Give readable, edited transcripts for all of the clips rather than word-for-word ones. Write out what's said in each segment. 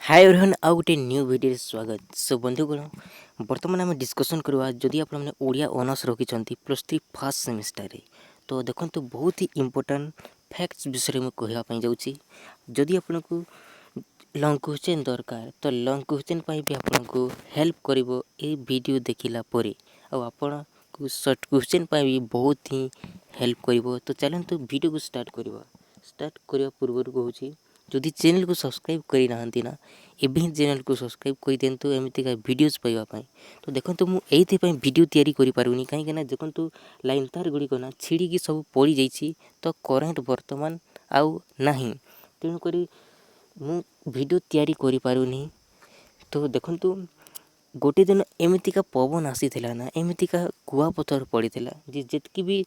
Hi everyone आउ गोटे new video स्वागत। सो बंधुगण बर्तमान आम डिस्कसन करवा जदि आप ओडिया ऑनर्स रखिंट प्लस थ्री फर्स्ट सेमिस्टर तो देखो बहुत ही इंपोर्टेंट फैक्ट्स विषय में कहवाई जाऊँगी। जदि आपन को लॉन्ग क्वेश्चन दरकार तो लॉन्ग क्वेश्चन भी आपको हेल्प कर वीडियो देखला आपण को सर्ट क्वेश्चन भी बहुत ही हेल्प कर। तो चलते वीडियो को स्टार्ट करने पूर्व कहूँ जदि चैनल को सब्सक्राइब करना ना एवं चैनल को सब्सक्राइब कर दिंतु एमतीका वीडियोस पाइबापी। तो देखो मुझे वीडियो तैयारी करें कहीं देखो लाइन तार गुड़िक ना छिड़ी सब पड़ जाइए तो करेन्ट बर्तमान आउ नहीं तेणुक मु वीडियो तैयारी करें। तो देखो गोटे दिन एमतीका पवन आसी ना एमतीका कुआपथर पड़ता जितकी भी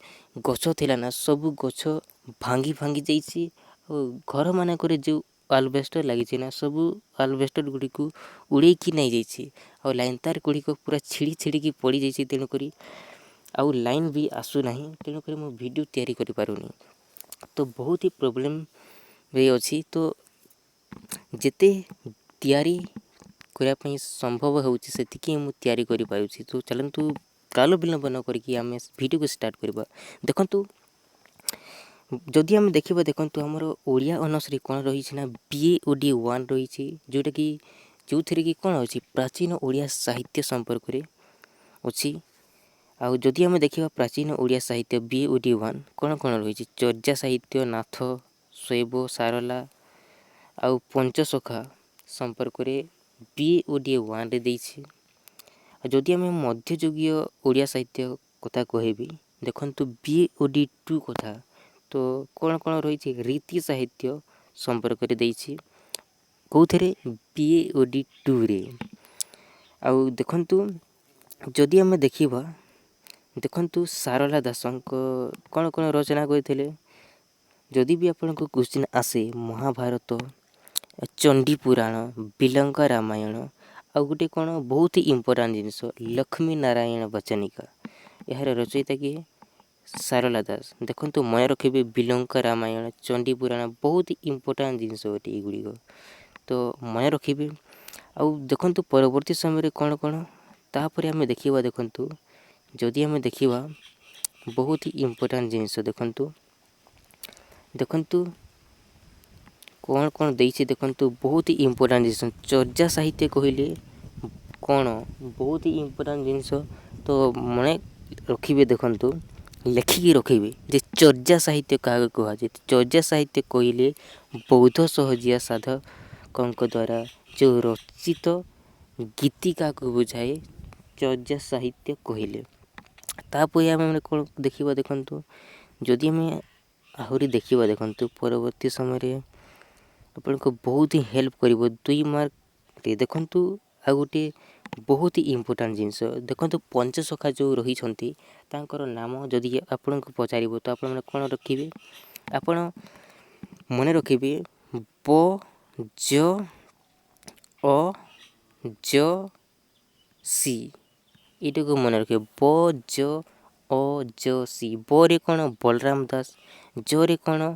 गछ थिला ना सब गछ भांगी भांगी जाइए। घर मानक जो आलबेस्टर लगी ना सब आलबेस्टर गुड़ी को उड़े कि नहीं जाइए और लाइन तार गुड़िक पूरा छिड़ी छिड़ी पड़ जाइए। तेणुक आउ लाइन भी आसुना तेणुक मु वीडियो तैयारी करें। तो बहुत ही प्रोब्लेम रे अच्छी तो जिते तैयारी करने संभव होती तैयारी कर पार्टी। तो चलतु काल विलंब न करके आम वीडियो को स्टार्ट करवा। देखु जदि आम देखा देखो आमर ओडिया ऑनर्स कौन रही बीए ओडी 1 रही जोटा कि जो थी कि कौन अच्छी प्राचीन ओडिया साहित्य संपर्क में अच्छी। आउ जदि आम देखा प्राचीन ओडिया साहित्य बीए ओडी 1 कौन कौन रही चर्या साहित्य नाथ शैव सारला आउ पंचसखा संपर्क में बीए ओडी 1 रे देछि। जदि आम मध्ययुगीय ओडिया साहित्य कथा कहबी देखु बीए ओडी 2 कथा तो कौन कौन रही रीति साहित्य संपर्क में देछि कौथे बीए ओडी 2 रे। आउ देखु जदि आम देखा देखु सारला दास कौन कौन रचना करते जदि भी आपन को क्वेश्चन आसे महाभारत चंडी पुराण बिलंका रामायण आउ गोटे कौन बहुत ही इंपोर्टाट जिनस लक्ष्मी नारायण बचनिका यार रचयिता किए सारला दास। देखो मन रखिए बिलंका रामायण चंडी पुराण बहुत ही इंपोर्टाट जिनस अटे युड़िक तो मन रखिए। आउ देखो परवर्ती समय कौन कौन तापर आम देखा देखु जदि आम देखा बहुत ही इंपोर्टाट जिनस देखु देखु कौन कौन देखे देखु बहुत ही इंपोर्टाट जिनस चर्या साहित्य कहले कौन बहुत ही इंपोर्टाट जिनस। तो मन रखिए देखु लेखिकी रखिए जे चर्या साहित्य क्या कहुए चर्या साहित्य कहले बौद्ध सहजिया साधकों द्वारा जो रचित गीतिका को बुझाए चर्या साहित्य कहले। तापर आम कौन देखा देखु जदि आम आहरी देखा देखु परवर्ती समय अपन को बहुत ही हेल्प कर 2 मार्क देखु। आ गोटे बहुत ही इंपोर्टाट जिनस देखो पंचसखा जो रही नाम जदि आपण को पचार तो आप कौन रखिए आपण मन रखिए ब ज अ ज सी ये को मन रखिए ब ज अ ज सी ब रे कौन बलराम दास ज रे कौन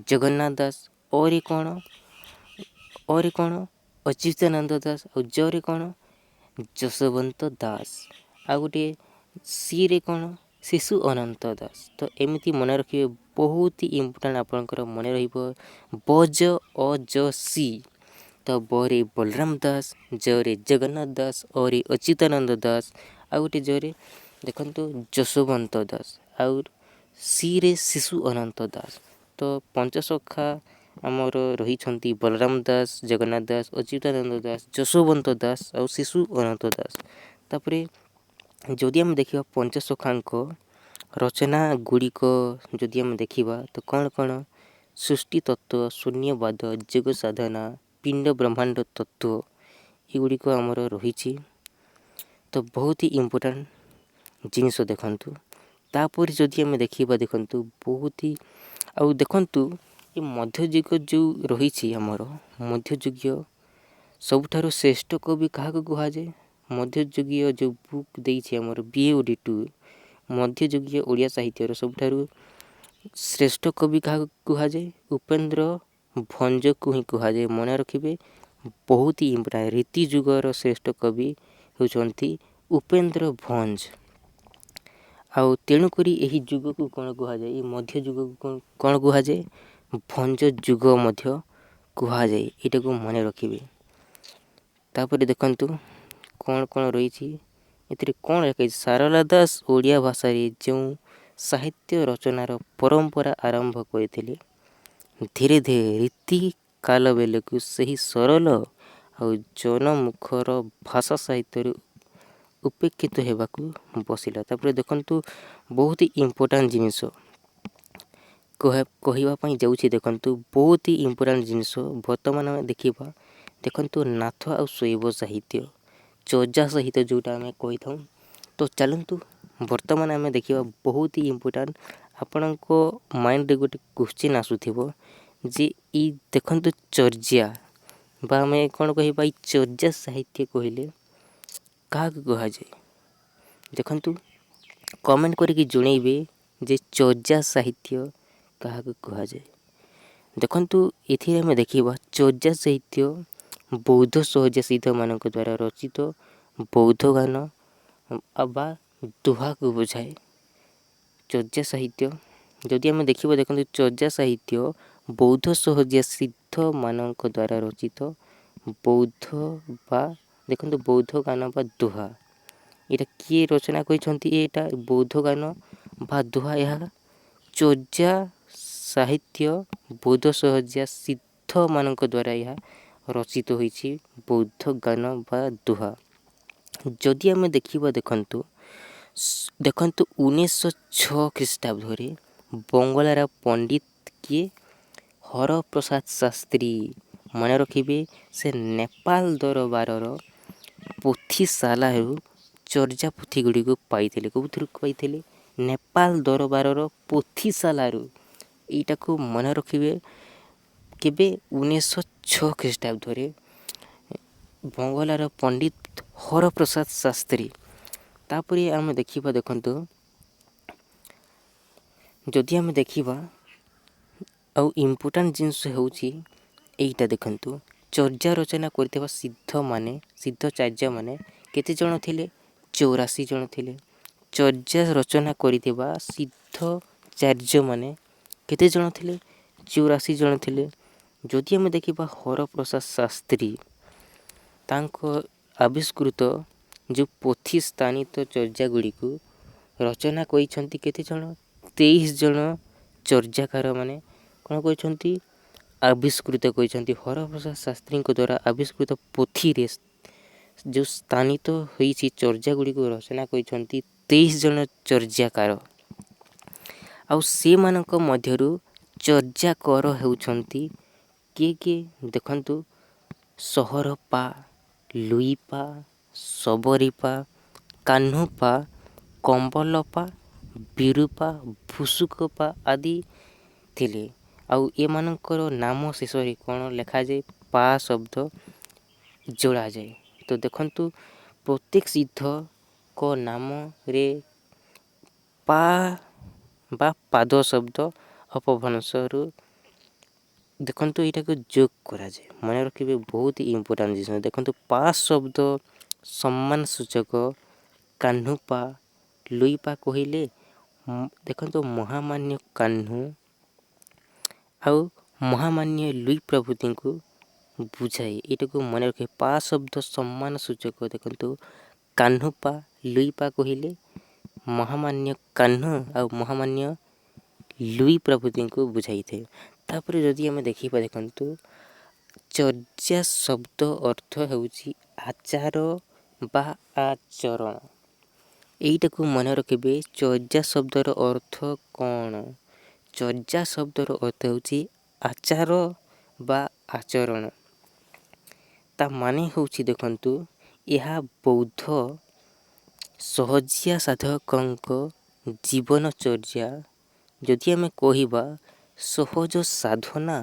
जगन्नाथ दास और कौन अच्युतानंद दास और जरे कौन जसवंत दास आ गोटे सी रे कौन शिशु अनंत दास। तो एमती मन रखिए बहुत ही इंपोर्टाट आपंकर मन रज अ ज सी तो बरे बलराम दास जरे जगन्नाथ दास और अच्युतानंद दास आ गोटे जरे देखो जसवंत दास आउ सी रे शिशु अनंत दास। तो पंचसखा आमर रही बलराम दास जगन्नाथ दास अच्युतानंद दास जसवंत दास और शिशु अनंत दास। तापरे जदि आम देखा पंचसखा रचना गुड़िक जदि आम देखा तो कौन कौन सृष्टि तत्व शून्यवाद जग साधना पिंड ब्रह्मांड तत्व युड़िक आमर रही। तो बहुत ही इंपोर्टाट जिनस देखु तापर जदि आम देखा देखु बहुत ही आउ देखु ये मध्ययुग जो रही आमर मध्ययुगीय सबुठारु श्रेष्ठ कवि क्या कहुए मध्ययुगीय जो बुक देती आमर बीए ओडी 2 मध्ययुगीय ओडिया साहित्यर सबुठारु श्रेष्ठ कवि क्या कहुए उपेन्द्र भंज को ही कहुए मन रखिए ବହୁତ ହି ଇମ୍ପୋର୍ଟାଣ୍ଟ। ରୀତି ଯୁଗର ଶ୍ରେଷ୍ଠ କବି ହେଉଛନ୍ତି ଉପେନ୍ଦ୍ର ଭଞ୍ଜ। ଆଉ ତେଣୁକରି ଏହି ଯୁଗକୁ କ'ଣ କୁହାଯାଏ? ଏହି ମଧ୍ୟ ଯୁଗକୁ କ'ଣ କୁହାଯାଏ? ଭଞ୍ଜ ଯୁଗ ମଧ୍ୟ କୁହାଯାଏ। ଏଇଟାକୁ ମନେ ରଖିବେ। ତାପରେ ଦେଖନ୍ତୁ କ'ଣ କ'ଣ ରହିଛି ଏଥିରେ। କ'ଣ ଲେଖାଯାଇଛି? ଶାରଳା ଦାସ ଓଡ଼ିଆ ଭାଷାରେ ଯେଉଁ ସାହିତ୍ୟ ରଚନାର ପରମ୍ପରା ଆରମ୍ଭ କରିଥିଲେ, ଧୀରେ ଧୀରେ ରୀତି କାଳ ବେଳକୁ ସେହି ସରଳ ଆଉ ଜନମୁଖର ଭାଷା ସାହିତ୍ୟରୁ ଉପେକ୍ଷିତ ହେବାକୁ ବସିଲା। ତାପରେ ଦେଖନ୍ତୁ ବହୁତ ଇମ୍ପୋର୍ଟାଣ୍ଟ ଜିନିଷ କହିବା ପାଇଁ ଯାଉଛି। ଦେଖନ୍ତୁ ବହୁତ ହି ଇମ୍ପୋର୍ଟାଣ୍ଟ ଜିନିଷ ବର୍ତ୍ତମାନ ଆମେ ଦେଖିବା। ଦେଖନ୍ତୁ ନାଥ ଆଉ ଶୈବ ସାହିତ୍ୟ, ଚର୍ଯା ସାହିତ୍ୟ ଯେଉଁଟା ଆମେ କହିଥାଉ। ତ ଚାଲନ୍ତୁ ବର୍ତ୍ତମାନ ଆମେ ଦେଖିବା ବହୁତ ହି ଇମ୍ପୋର୍ଟାଣ୍ଟ। ଆପଣଙ୍କ ମାଇଣ୍ଡରେ ଗୋଟେ କ୍ୱେଶ୍ଚିନ୍ ଆସୁଥିବ ଯେ ଏଇ ଦେଖନ୍ତୁ ଚର୍ଯା ବା ଆମେ କ'ଣ କହିବା, ଏଇ ଚର୍ଯା ସାହିତ୍ୟ କହିଲେ କାହାକୁ କୁହାଯାଏ? ଦେଖନ୍ତୁ କମେଣ୍ଟ କରିକି ଜଣାଇବେ ଯେ ଚର୍ଯା ସାହିତ୍ୟ କାହାକୁ କୁହାଯାଏ। ଦେଖନ୍ତୁ ଏଥିରେ ଆମେ ଦେଖିବା ଚର୍ଯା ସାହିତ୍ୟ ବୌଦ୍ଧ ସହଯାସିତମାନଙ୍କ ଦ୍ୱାରା ରଚିତ ବୌଦ୍ଧ ଗାନ ବା ଦୋହାକୁ ବୁଝାଏ। ଚର୍ଯା ସାହିତ୍ୟ ଯଦି ଆମେ ଦେଖିବା, ଦେଖନ୍ତୁ ଚର୍ଯା ସାହିତ୍ୟ ବୌଦ୍ଧ ସହଯାସିତମାନଙ୍କ ଦ୍ୱାରା ରଚିତ ବୌଦ୍ଧ ବା ଦେଖନ୍ତୁ ବୌଦ୍ଧ ଗାନ ବା ଦୋହା। ଏଇଟା କିଏ ରଚନା କରିଛନ୍ତି? ଏଇଟା ବୌଦ୍ଧ ଗାନ ବା ଦୋହା ଏହା ଚର୍ଯା ସାହିତ୍ୟ ବୌଦ୍ଧ ସହଯାସିତମାନଙ୍କ ଦ୍ୱାରା ଏହା ରଚିତ ହୋଇଛି ବୌଦ୍ଧ ଗାନ ବା ଦୋହା। ଯଦି ଆମେ ଦେଖିବା, ଦେଖନ୍ତୁ 1906 ଖ୍ରୀଷ୍ଟାବ୍ଦରେ ବଙ୍ଗଳାର ପଣ୍ଡିତ କିଏ? ହରପ୍ରସାଦ ଶାସ୍ତ୍ରୀ। ମନେ ରଖିବେ, ସେ ନେପାଳ ଦରବାରର ପୋଥିଶାଳାରୁ ଚର୍ଯା ପୋଥିଗୁଡ଼ିକୁ ପାଇଥିଲେ। କେଉଁଥିରୁ ପାଇଥିଲେ? ନେପାଳ ଦରବାରର ପୋଥିଶାଳାରୁ। ଏଇଟାକୁ ମନେ ରଖିବେ। କେବେ? 1906 ଖ୍ରୀଷ୍ଟାବ୍ଦରେ ବଙ୍ଗଳାର ପଣ୍ଡିତ ହରପ୍ରସାଦ ଶାସ୍ତ୍ରୀ। ତାପରେ ଆମେ ଦେଖିବା, ଦେଖନ୍ତୁ ଯଦି ଆମେ ଦେଖିବା ଆଉ ଇମ୍ପୋର୍ଟାଣ୍ଟ ଜିନିଷ ହେଉଛି ଏଇଟା। ଦେଖନ୍ତୁ ଚର୍ଯା ରଚନା କରିଥିବା ସିଦ୍ଧାଚାର୍ଯ୍ୟମାନେ କେତେଜଣ ଥିଲେ? 84 ଜଣ ଥିଲେ। ଚର୍ଯା ରଚନା କରିଥିବା ସିଦ୍ଧାଚାର୍ଯ୍ୟମାନେ କେତେଜଣ ଥିଲେ? 84 ଜଣ ଥିଲେ। ଯଦି ଆମେ ଦେଖିବା ହରପ୍ରସାଦ ଶାସ୍ତ୍ରୀ, ତାଙ୍କ ଆବିଷ୍କୃତ ଯେଉଁ ପୋଥି ସ୍ଥାନିତ ଚର୍ଯାଗୁଡ଼ିକୁ ରଚନା କରିଛନ୍ତି କେତେଜଣ? 23 ଜଣ ଚର୍ଯାକାରମାନେ କ'ଣ କରିଛନ୍ତି? ଆବିଷ୍କୃତ କରିଛନ୍ତି। ହରପ୍ରସାଦ ଶାସ୍ତ୍ରୀଙ୍କ ଦ୍ୱାରା ଆବିଷ୍କୃତ ପୋଥିରେ ଯେଉଁ ସ୍ଥାନିତ ହୋଇଛି ଚର୍ଯାଗୁଡ଼ିକୁ ରଚନା କରିଛନ୍ତି 23 ଜଣ ଚର୍ଯାକାର। ଆଉ ସେମାନଙ୍କ ମଧ୍ୟରୁ ଚର୍ଯାକର ହେଉଛନ୍ତି କିଏ କିଏ? ଦେଖନ୍ତୁ ସହରପା, ଲୁଇପା, ଶବରୀପା, କାହ୍ନୁପା, କମ୍ବଲପା, ବିରୁପା, ଭୁସୁକପା ଆଦି ଥିଲେ। ଆଉ ଏମାନଙ୍କର ନାମ ଶେଷରେ କ'ଣ ଲେଖାଯାଏ? ପା ଶବ୍ଦ ଯୋଡ଼ାଯାଏ। ତ ଦେଖନ୍ତୁ ପ୍ରତ୍ୟେକ ସିଦ୍ଧଙ୍କ ନାମରେ ପା ବା ପାଦ ଶବ୍ଦ ଅପଭ୍ରଂଶରୁ ଦେଖନ୍ତୁ ଏଇଟାକୁ ଯୋଗ କରାଯାଏ। ମନେ ରଖିବେ, ବହୁତ ଇମ୍ପୋର୍ଟାଣ୍ଟ ଜିନିଷ। ଦେଖନ୍ତୁ ପା ଶବ୍ଦ ସମ୍ମାନ ସୂଚକ, କାହ୍ନୁପା, ଲୁଇପା କହିଲେ ଦେଖନ୍ତୁ ମହାମାନ୍ୟ କାହ୍ନୁ ଆଉ ମହାମାନ୍ୟ ଲୁଇ ପ୍ରଭୃତିଙ୍କୁ ବୁଝାଏ। ଏଇଟାକୁ ମନେ ରଖିବେ। ପା ଶବ୍ଦ ସମ୍ମାନ ସୂଚକ, ଦେଖନ୍ତୁ କାହ୍ନୁପା, ଲୁଇପା କହିଲେ ମହାମାନ୍ୟ କାହ୍ନୁ ଆଉ ମହାମାନ୍ୟ ଲୁଇ ପ୍ରଭୃତିଙ୍କୁ ବୁଝାଇଥାଏ। ତାପରେ ଯଦି ଆମେ ଦେଖିବା, ଦେଖନ୍ତୁ ଚର୍ଯା ଶବ୍ଦ ଅର୍ଥ ହେଉଛି ଆଚାର ବା ଆଚରଣ। ଏଇଟାକୁ ମନେ ରଖିବେ। ଚର୍ଯା ଶବ୍ଦର ଅର୍ଥ କ'ଣ? ଚର୍ଯା ଶବ୍ଦର ଅର୍ଥ ହେଉଛି ଆଚାର ବା ଆଚରଣ। ତା ମାନେ ହେଉଛି, ଦେଖନ୍ତୁ ଏହା ବୌଦ୍ଧ ସହଜିଆ ସାଧକଙ୍କ ଜୀବନଚର୍ଯ୍ୟା। ଯଦି ଆମେ କହିବା ସହଜ ସାଧନା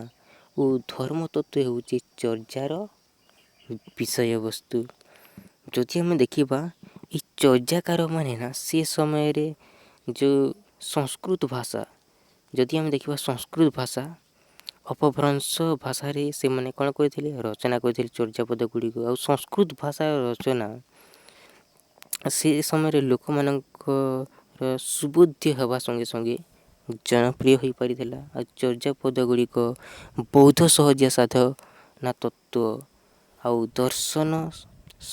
ଓ ଧର୍ମତତ୍ତ୍ୱ ହେଉଛି ଚର୍ଯାର ବିଷୟବସ୍ତୁ। ଯଦି ଆମେ ଦେଖିବା ଏ ଚର୍ଯାକାରମାନେ ନା ସେ ସମୟରେ ଯେଉଁ ସଂସ୍କୃତ ଭାଷା, ଯଦି ଆମେ ଦେଖିବା ସଂସ୍କୃତ ଭାଷା अपभ्रंश भाषाରେ ସେମାନେ କ'ଣ କରିଥିଲେ ରଚନା କରିଥିଲେ ଚର୍ଯାପଦ ଗୁଡ଼ିକ। ଆଉ ସଂସ୍କୃତ ଭାଷାର ରଚନା ସେ ସମୟରେ ଲୋକମାନଙ୍କର ସୁବୁଦ୍ଧ ହେବା ସଙ୍ଗେ ସଙ୍ଗେ ଜନପ୍ରିୟ ହୋଇପାରିଥିଲା। ଆଉ ଚର୍ଯାପଦ ଗୁଡ଼ିକ ବୌଦ୍ଧ ସହଜିଆ ସାଧନା ତତ୍ତ୍ୱ ଆଉ ଦର୍ଶନ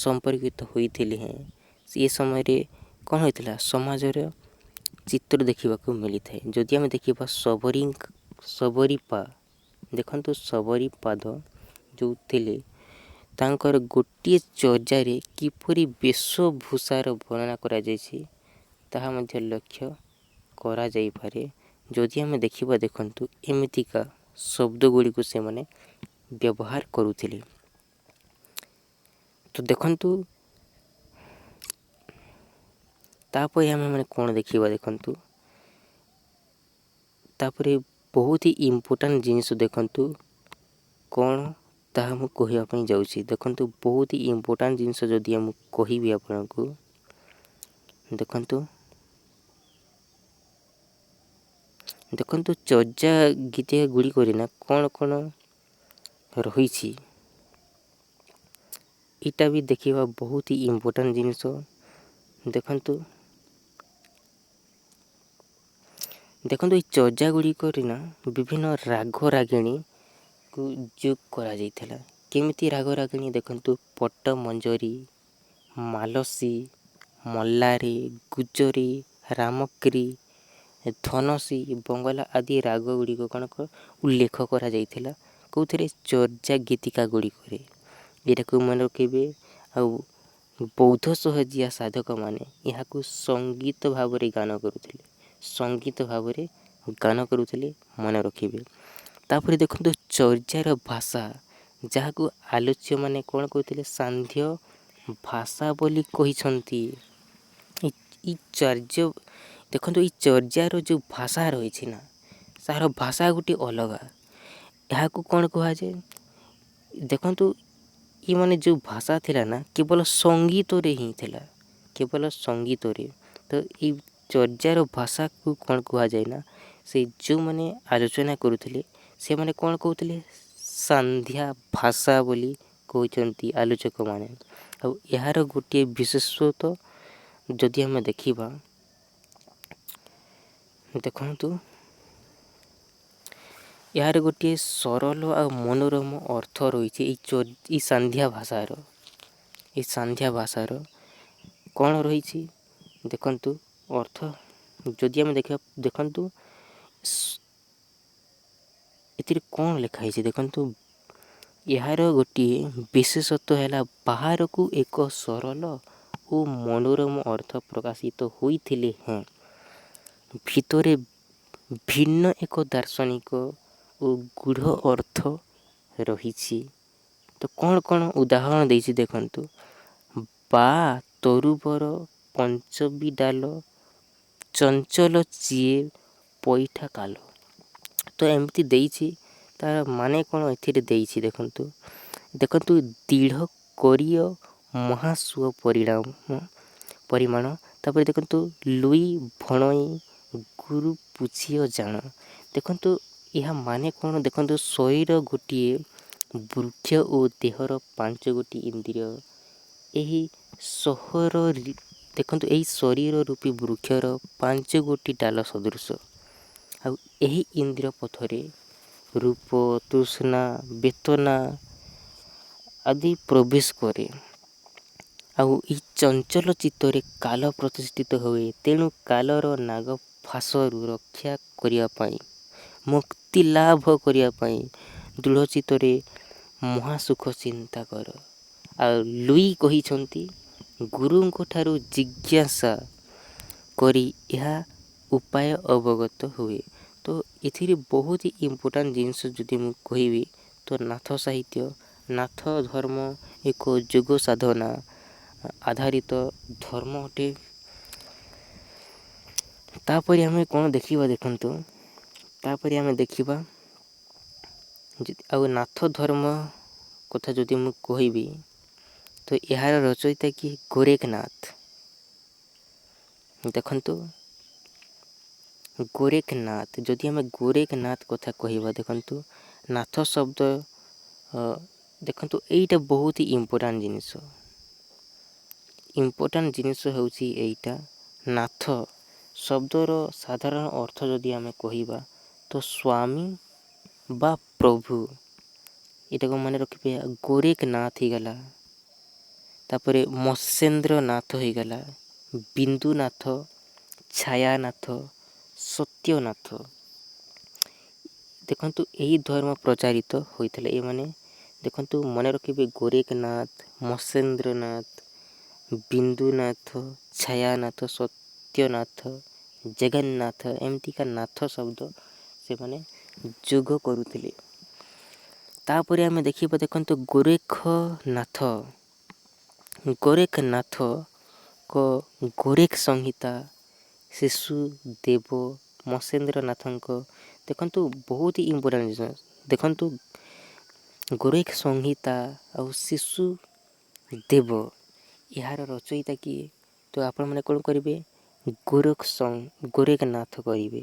ସମ୍ପର୍କିତ ହୋଇଥିଲେ ହେଁ ଏ ସମୟରେ କ'ଣ ହୋଇଥିଲା ସମାଜର ଚିତ୍ର ଦେଖିବାକୁ ମିଳିଥାଏ। ଯଦି ଆମେ ଦେଖିବା ଶବରୀପା ଦେଖନ୍ତୁ ଶବରୀପାଦ ଯେଉଁ ଥିଲେ ତାଙ୍କର ଗୋଟିଏ ଚର୍ଯାରେ କିପରି ବେଶଭୂଷାର ବର୍ଣ୍ଣନା କରାଯାଇଛି ତାହା ମଧ୍ୟ ଲକ୍ଷ୍ୟ କରାଯାଇପାରେ। ଯଦି ଆମେ ଦେଖିବା ଦେଖନ୍ତୁ ଏମିତିକା ଶବ୍ଦ ଗୁଡ଼ିକୁ ସେମାନେ ବ୍ୟବହାର କରୁଥିଲେ। ତ ଦେଖନ୍ତୁ ତାପରେ ଆମେ କ'ଣ ଦେଖିବା ଦେଖନ୍ତୁ ତାପରେ ବହୁତ ହି ଇମ୍ପୋର୍ଟାଣ୍ଟ ଜିନିଷ ଦେଖନ୍ତୁ କ'ଣ ତାହା ମୁଁ କହିବା ପାଇଁ ଯାଉଛି। ଦେଖନ୍ତୁ ବହୁତ ହି ଇମ୍ପୋର୍ଟାଣ୍ଟ ଜିନିଷ ଯଦି ମୁଁ କହିବି ଆପଣଙ୍କୁ ଦେଖନ୍ତୁ ଚର୍ଯା ଗୀତ ଗୁଡ଼ିକରେ ନା କ'ଣ ରହିଛି ଏଇଟା ବି ଦେଖିବା ବହୁତ ହି ଇମ୍ପୋର୍ଟାଣ୍ଟ ଜିନିଷ। ଦେଖନ୍ତୁ ଏଇ ଚର୍ଯା ଗୁଡ଼ିକରେ ନା ବିଭିନ୍ନ ରାଗ ରାଗିଣୀକୁ ଯୋଗ କରାଯାଇଥିଲା। କେମିତି ରାଗ ରାଗିଣୀ ଦେଖନ୍ତୁ ପଟ୍ଟମଞ୍ଜରୀ, ମାଲସୀ, ମଲ୍ଲାରୀ, ଗୁଜରୀ, ରାମକ୍ରୀ, ଧନସୀ, ବଙ୍ଗଳା ଆଦି ରାଗ ଗୁଡ଼ିକ କ'ଣ ଉଲ୍ଲେଖ କରାଯାଇଥିଲା କେଉଁଥିରେ ଚର୍ଯା ଗୀତିକା ଗୁଡ଼ିକରେ। ଏଇଟାକୁ ମନେ ରଖିବେ। ଆଉ ବୌଦ୍ଧ ସହଜିଆ ସାଧକମାନେ ଏହାକୁ ସଙ୍ଗୀତ ଭାବରେ ଗାନ କରୁଥିଲେ ମନେ ରଖିବେ। ତାପରେ ଦେଖନ୍ତୁ ଚର୍ଯାର ଭାଷା ଯାହାକୁ ଆଲୋଚ୍ୟମାନେ କ'ଣ କହୁଥିଲେ ସାନ୍ଧ୍ୟ ଭାଷା ବୋଲି କହିଛନ୍ତି। ଦେଖନ୍ତୁ ଏଇ ଚର୍ଯାର ଯେଉଁ ଭାଷା ରହିଛି ନା ତାହାର ଭାଷା ଗୋଟିଏ ଅଲଗା। ଏହାକୁ କ'ଣ କୁହାଯାଏ ଦେଖନ୍ତୁ ମାନେ ଯେଉଁ ଭାଷା ଥିଲା ନା କେବଳ ସଙ୍ଗୀତରେ ହିଁ ଥିଲା, କେବଳ ସଙ୍ଗୀତରେ। ତ ଏଇ ଚର୍ଯାର ଭାଷାକୁ କ'ଣ କୁହାଯାଏ ନା ସେ ଯେଉଁମାନେ ଆଲୋଚନା କରୁଥିଲେ ସେମାନେ କ'ଣ କହୁଥିଲେ ସାନ୍ଧ୍ୟ ଭାଷା ବୋଲି କହୁଛନ୍ତି ଆଲୋଚକମାନେ। ଆଉ ଏହାର ଗୋଟିଏ ବିଶେଷତ୍ୱ ଯଦି ଆମେ ଦେଖିବା ଦେଖନ୍ତୁ ଏହାର ଗୋଟିଏ ସରଳ ଆଉ ମନୋରମ ଅର୍ଥ ରହିଛି। ଏଇ ସାନ୍ଧ୍ୟ ଭାଷାର କ'ଣ ରହିଛି ଦେଖନ୍ତୁ ଅର୍ଥ ଯଦି ଆମେ ଦେଖିବା ଦେଖନ୍ତୁ ଏଥିରେ କ'ଣ ଲେଖା ହେଇଛି ଦେଖନ୍ତୁ ଏହାର ଗୋଟିଏ ବିଶେଷତ୍ୱ ହେଲା ବାହାରକୁ ଏକ ସରଳ ଓ ମନୋରମ ଅର୍ଥ ପ୍ରକାଶିତ ହୋଇଥିଲେ ହେଁ ଭିତରେ ଭିନ୍ନ ଏକ ଦାର୍ଶନିକ ଓ ଗୂଢ଼ ଅର୍ଥ ରହିଛି। ତ କ'ଣ ଉଦାହରଣ ଦେଇଛି ଦେଖନ୍ତୁ ବା ତରୁବର ପଞ୍ଚବି ଡାଲ ଚଞ୍ଚଲ ଚିଏ ପଇଠା କାଲ। ତ ଏମିତି ଦେଇଛି ତାର ମାନେ କ'ଣ ଏଥିରେ ଦେଇଛି ଦେଖନ୍ତୁ ଦୃଢ଼ କରିୟ ମହାସୁଅ ପରିମାଣ। ତାପରେ ଦେଖନ୍ତୁ ଲୁଇ ଭଣଇ ଗୁରୁ ପୁଛିଅ ଜାଣ। ଦେଖନ୍ତୁ ଏହା ମାନେ କ'ଣ ଦେଖନ୍ତୁ ଶରୀର ଗୋଟିଏ ବୃକ୍ଷ ଓ ଦେହର 5ଗୋଟି ଇନ୍ଦ୍ରିୟ ଏହି ଶରୀର ରୂପୀ ବୃକ୍ଷର 5ଗୋଟି ଡାଲ ସଦୃଶ। ଆଉ ଏହି ଇନ୍ଦ୍ରିୟ ପଥରେ ରୂପ ତୃଷ୍ଣା ବେଦନା ଆଦି ପ୍ରବେଶ କରେ। ଆଉ ଏହି ଚଞ୍ଚଳ ଚିତ୍ତରେ କାଲ ପ୍ରତିଷ୍ଠିତ ହୁଏ। ତେଣୁ କାଲର ନାଗ ଫାଶରୁ ରକ୍ଷା କରିବା ପାଇଁ ମୁକ୍ତି ଲାଭ କରିବା ପାଇଁ ଦୃଢ଼ ଚିତ୍ତରେ ମହାସୁଖ ଚିନ୍ତା କର। ଆଉ ଲୁଇ କହିଛନ୍ତି ଗୁରୁଙ୍କଠାରୁ ଜିଜ୍ଞାସା କରି ଏହା ଉପାୟ ଅବଗତ ହୁଏ। ତ ଏଥିରେ ବହୁତ ଇମ୍ପୋର୍ଟାଣ୍ଟ ଜିନିଷ ଯଦି ମୁଁ କହିବି ତ ନାଥ ସାହିତ୍ୟ ନାଥ ଧର୍ମ ଏକ ଯୋଗ ସାଧନା ଆଧାରିତ ଧର୍ମ ଅଟେ। ତାପରେ ଆମେ କ'ଣ ଦେଖିବା ଦେଖନ୍ତୁ ଆଉ ନାଥ ଧର୍ମ କଥା ଯଦି ମୁଁ କହିବି ତ ଏହାର ରଚୟିତା କିଏ ଗୋରେଖନାଥ। ଦେଖନ୍ତୁ ଗୋରେଖନାଥ ଯଦି ଆମେ ଗୋରେଖନାଥ କଥା କହିବା ଦେଖନ୍ତୁ ନାଥ ଶବ୍ଦ ଦେଖନ୍ତୁ ଏଇଟା ବହୁତ ହି ଇମ୍ପୋର୍ଟାଣ୍ଟ ଜିନିଷ ହେଉଛି ଏଇଟା। ନାଥ ଶବ୍ଦର ସାଧାରଣ ଅର୍ଥ ଯଦି ଆମେ କହିବା ତ ସ୍ୱାମୀ ବା ପ୍ରଭୁ, ଏଇଟାକୁ ମନେ ରଖିବେ। ଗୋରେଖନାଥ ହେଇଗଲା, ତାପରେ ମତ୍ସ୍ୟେନ୍ଦ୍ରନାଥ ହେଇଗଲା, ବିନ୍ଦୁନାଥ, ଛାୟାନାଥ, ସତ୍ୟନାଥ। ଦେଖନ୍ତୁ ଏହି ଧର୍ମ ପ୍ରଚାରିତ ହୋଇଥିଲା। ଏମାନେ ଦେଖନ୍ତୁ ମନେ ରଖିବେ ଗୋରେଖନାଥ, ମତ୍ସ୍ୟେନ୍ଦ୍ରନାଥ, ବିନ୍ଦୁନାଥ, ଛାୟାନାଥ, ସତ୍ୟନାଥ, ଜଗନ୍ନାଥ, ଏମିତିକା ନାଥ ଶବ୍ଦ ସେମାନେ ଯୋଗ କରୁଥିଲେ। ତାପରେ ଆମେ ଦେଖିବା ଦେଖନ୍ତୁ ଗୋରେଖନାଥଙ୍କ ଗୋରେଖ ସଂହିତା, ଶିଶୁଦେବ, ମତ୍ସ୍ୟେନ୍ଦ୍ରନାଥଙ୍କ ଦେଖନ୍ତୁ ବହୁତ ହି ଇମ୍ପୋର୍ଟାଣ୍ଟ ଜିନିଷ। ଦେଖନ୍ତୁ ଗୋରେଖ ସଂହିତା ଆଉ ଶିଶୁଦେବ ଏହାର ରଚୟିତା କିଏ? ତ ଆପଣମାନେ କ'ଣ କରିବେ? ଗୋରେଖନାଥ କରିବେ।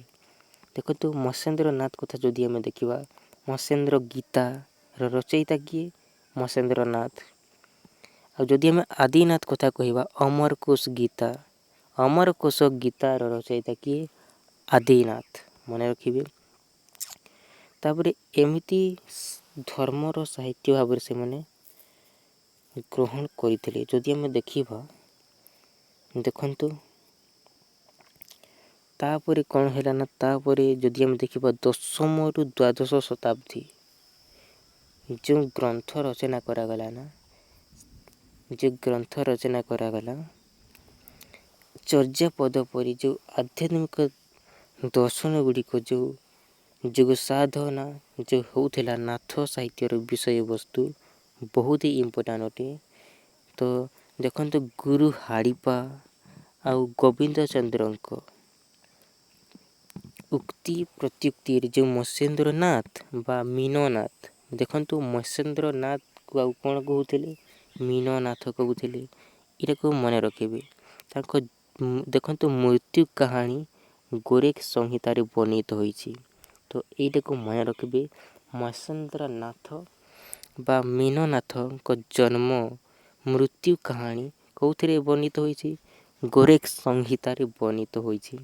ଦେଖନ୍ତୁ ମତ୍ସ୍ୟେନ୍ଦ୍ରନାଥ କଥା ଯଦି ଆମେ ଦେଖିବା, ମତ୍ସ୍ୟେନ୍ଦ୍ର ଗୀତାର ରଚୟିତା କିଏ? ମତ୍ସ୍ୟେନ୍ଦ୍ରନାଥ। ଆଉ ଯଦି ଆମେ ଆଦିନାଥ କଥା କହିବା, ଅମରକୋଷ ଗୀତାର ରଚୟିତା କିଏ? ଆଦିନାଥ। ମନେ ରଖିବେ। ତାପରେ ଏମିତି ଧର୍ମର ସାହିତ୍ୟ ଭାବରେ ସେମାନେ ଗ୍ରହଣ କରିଥିଲେ। ଯଦି ଆମେ ଦେଖିବା ଦେଖନ୍ତୁ ତାପରେ କ'ଣ ହେଲା ନା, ତାପରେ ଯଦି ଆମେ ଦେଖିବା 10ମରୁ ଦ୍ୱାଦଶ ଶତାବ୍ଦୀ ଯେଉଁ ଗ୍ରନ୍ଥ ରଚନା କରାଗଲା ଚର୍ଯ୍ୟାପଦ ପରି ଯେଉଁ ଆଧ୍ୟାତ୍ମିକ ଦର୍ଶନ ଗୁଡ଼ିକ, ଯେଉଁ ଯୋଗ ସାଧନା ଯେଉଁ ହେଉଥିଲା, ନାଥ ସାହିତ୍ୟର ବିଷୟବସ୍ତୁ ବହୁତ ହି ଇମ୍ପୋର୍ଟାଣ୍ଟ ଅଟେ। ତ ଦେଖନ୍ତୁ ଗୁରୁ ହାଡ଼ିପା ଆଉ ଗୋବିନ୍ଦ ଚନ୍ଦ୍ରଙ୍କ ଉକ୍ତି ପ୍ରତ୍ୟୁକ୍ତିରେ ଯେଉଁ ମତ୍ସ୍ୟେନ୍ଦ୍ରନାଥ ବା ମୀନନାଥ, ଦେଖନ୍ତୁ ମତ୍ସ୍ୟେନ୍ଦ୍ରନାଥକୁ ଆଉ କ'ଣ କହୁଥିଲେ? ମୀନନାଥ କହୁଥିଲେ। ଏଇଟାକୁ ମନେ ରଖିବେ। ତାଙ୍କ ଦେଖନ୍ତୁ ମୃତ୍ୟୁ କାହାଣୀ ଗୋରେଖ ସଂହିତାରେ ବର୍ଣ୍ଣିତ ହୋଇଛି। ତ ଏଇଟାକୁ ମନେ ରଖିବେ। ମତ୍ସ୍ୟେନ୍ଦ୍ରନାଥ ବା ମୀନନାଥଙ୍କ ଜନ୍ମ ମୃତ୍ୟୁ କାହାଣୀ କେଉଁଥିରେ ବର୍ଣ୍ଣିତ ହୋଇଛି? ଗୋରେଖ ସଂହିତାରେ ବର୍ଣ୍ଣିତ ହୋଇଛି।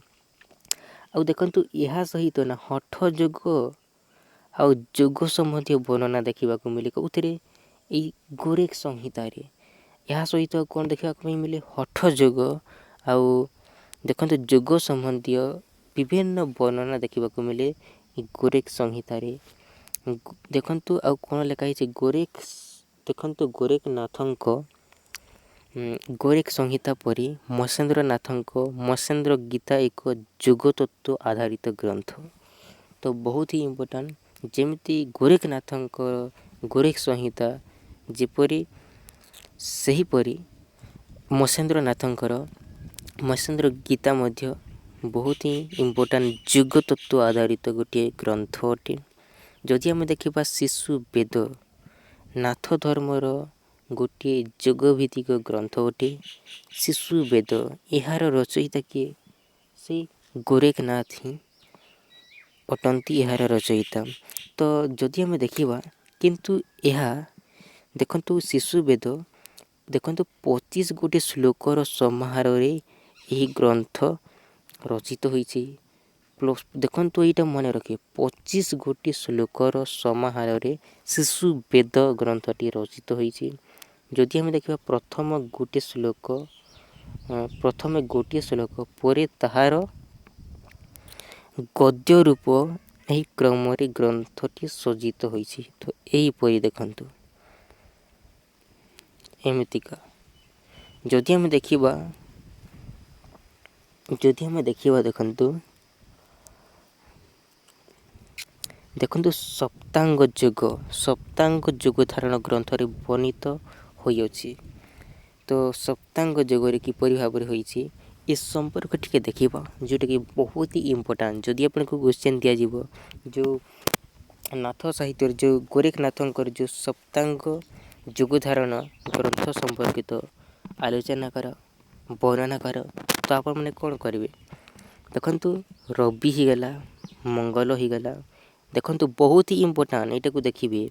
ଆଉ ଦେଖନ୍ତୁ ଏହା ସହିତ ନା ହଠ ଯୋଗ ଆଉ ଯୋଗ ସମ୍ବନ୍ଧୀୟ ବର୍ଣ୍ଣନା ଦେଖିବାକୁ ମିଳେ କେଉଁଥିରେ? ଏଇ ଗୋରେଖ ସଂହିତାରେ। ଏହା ସହିତ କ'ଣ ଦେଖିବାକୁ ପାଇଁ ମିଳେ? ହଠ ଯୋଗ ଆଉ ଦେଖନ୍ତୁ ଯୋଗ ସମ୍ବନ୍ଧୀୟ ବିଭିନ୍ନ ବର୍ଣ୍ଣନା ଦେଖିବାକୁ ମିଳେ ଗୋରେଖ ସଂହିତାରେ। ଦେଖନ୍ତୁ ଆଉ କ'ଣ ଲେଖା ହେଇଛି? ଦେଖନ୍ତୁ ଗୋରେଖନାଥଙ୍କ ଗୋରେଖ ସଂହିତା ପରି ମତ୍ସ୍ୟେନ୍ଦ୍ରନାଥଙ୍କ ମତ୍ସ୍ୟେନ୍ଦ୍ର ଗୀତା ଏକ ଯୋଗ ତତ୍ତ୍ୱ ଆଧାରିତ ଗ୍ରନ୍ଥ। ତ ବହୁତ ହି ଇମ୍ପୋର୍ଟାଣ୍ଟ। ଯେମିତି ଗୋରେଖନାଥଙ୍କ ଗୋରେଖ ସଂହିତା ଯେପରି, ସେହିପରି ମତ୍ସ୍ୟେନ୍ଦ୍ରନାଥଙ୍କର ମତ୍ସ୍ୟେନ୍ଦ୍ର ଗୀତା ମଧ୍ୟ ବହୁତ ହିଁ ଇମ୍ପୋର୍ଟାଣ୍ଟ ଯୋଗ ତତ୍ତ୍ୱ ଆଧାରିତ ଗୋଟିଏ ଗ୍ରନ୍ଥ ଅଟେ। ଯଦି ଆମେ ଦେଖିବା ଶିଶୁବେଦ ନାଥ ଧର୍ମର ଗୋଟିଏ ଯୋଗଭିତ୍ତିକ ଗ୍ରନ୍ଥ ଅଟେ। ଶିଶୁବେଦ ଏହାର ରଚୟିତା କିଏ? ସେଇ ଗୋରେଖନାଥ ହିଁ ଅଟନ୍ତି ଏହାର ରଚୟିତା। ତ ଯଦି ଆମେ ଦେଖିବା କିନ୍ତୁ ଏହା ଦେଖନ୍ତୁ ଶିଶୁବେଦ ଦେଖନ୍ତୁ 25 ଗୋଟି ଶ୍ଲୋକର ସମାହାରରେ ଏହି ଗ୍ରନ୍ଥ ରଚିତ ହୋଇଛି। ଦେଖନ୍ତୁ ଏଇଟା ମନେ ରଖିବେ, 25 ଗୋଟି ଶ୍ଲୋକର ସମାହାରରେ ଶିଶୁବେଦ ଗ୍ରନ୍ଥଟି ରଚିତ ହୋଇଛି। ଯଦି ଆମେ ଦେଖିବା ପ୍ରଥମେ ଗୋଟିଏ ଶ୍ଲୋକ ପରେ ତାହାର ଗଦ୍ୟ ରୂପ ଏହି କ୍ରମରେ ଗ୍ରନ୍ଥଟି ସଜ୍ଜିତ ହୋଇଛି। ତ ଏହିପରି ଦେଖନ୍ତୁ ଏମିତିକା ଯଦି ଆମେ ଦେଖିବା ଦେଖନ୍ତୁ ସପ୍ତାଙ୍ଗ ଯୋଗ ଧାରଣ ଗ୍ରନ୍ଥରେ ବର୍ଣ୍ଣିତ ହୋଇଅଛି। ତ ସପ୍ତାଙ୍ଗ ଯୋଗରେ କିପରି ଭାବରେ ହୋଇଛି ଏ ସମ୍ପର୍କ ଟିକେ ଦେଖିବା, ଯେଉଁଟାକି ବହୁତ ହି ଇମ୍ପୋର୍ଟାଣ୍ଟ। ଯଦି ଆପଣଙ୍କୁ କ୍ୱେଶ୍ଚିନ୍ ଦିଆଯିବ ଯେଉଁ ନାଥ ସାହିତ୍ୟର ଯେଉଁ ଗୋରେଖନାଥଙ୍କର ଯେଉଁ ସପ୍ତାଙ୍ଗ ଯୋଗ ଧାରଣ ଗ୍ରନ୍ଥ ସମ୍ପର୍କିତ ଆଲୋଚନା କର, ବର୍ଣ୍ଣନା କର, ତ ଆପଣମାନେ କ'ଣ କରିବେ? ଦେଖନ୍ତୁ ରବି ହେଇଗଲା, ମଙ୍ଗଳ ହେଇଗଲା, ଦେଖନ୍ତୁ ବହୁତ ହି ଇମ୍ପୋର୍ଟାଣ୍ଟ, ଏଇଟାକୁ ଦେଖିବେ।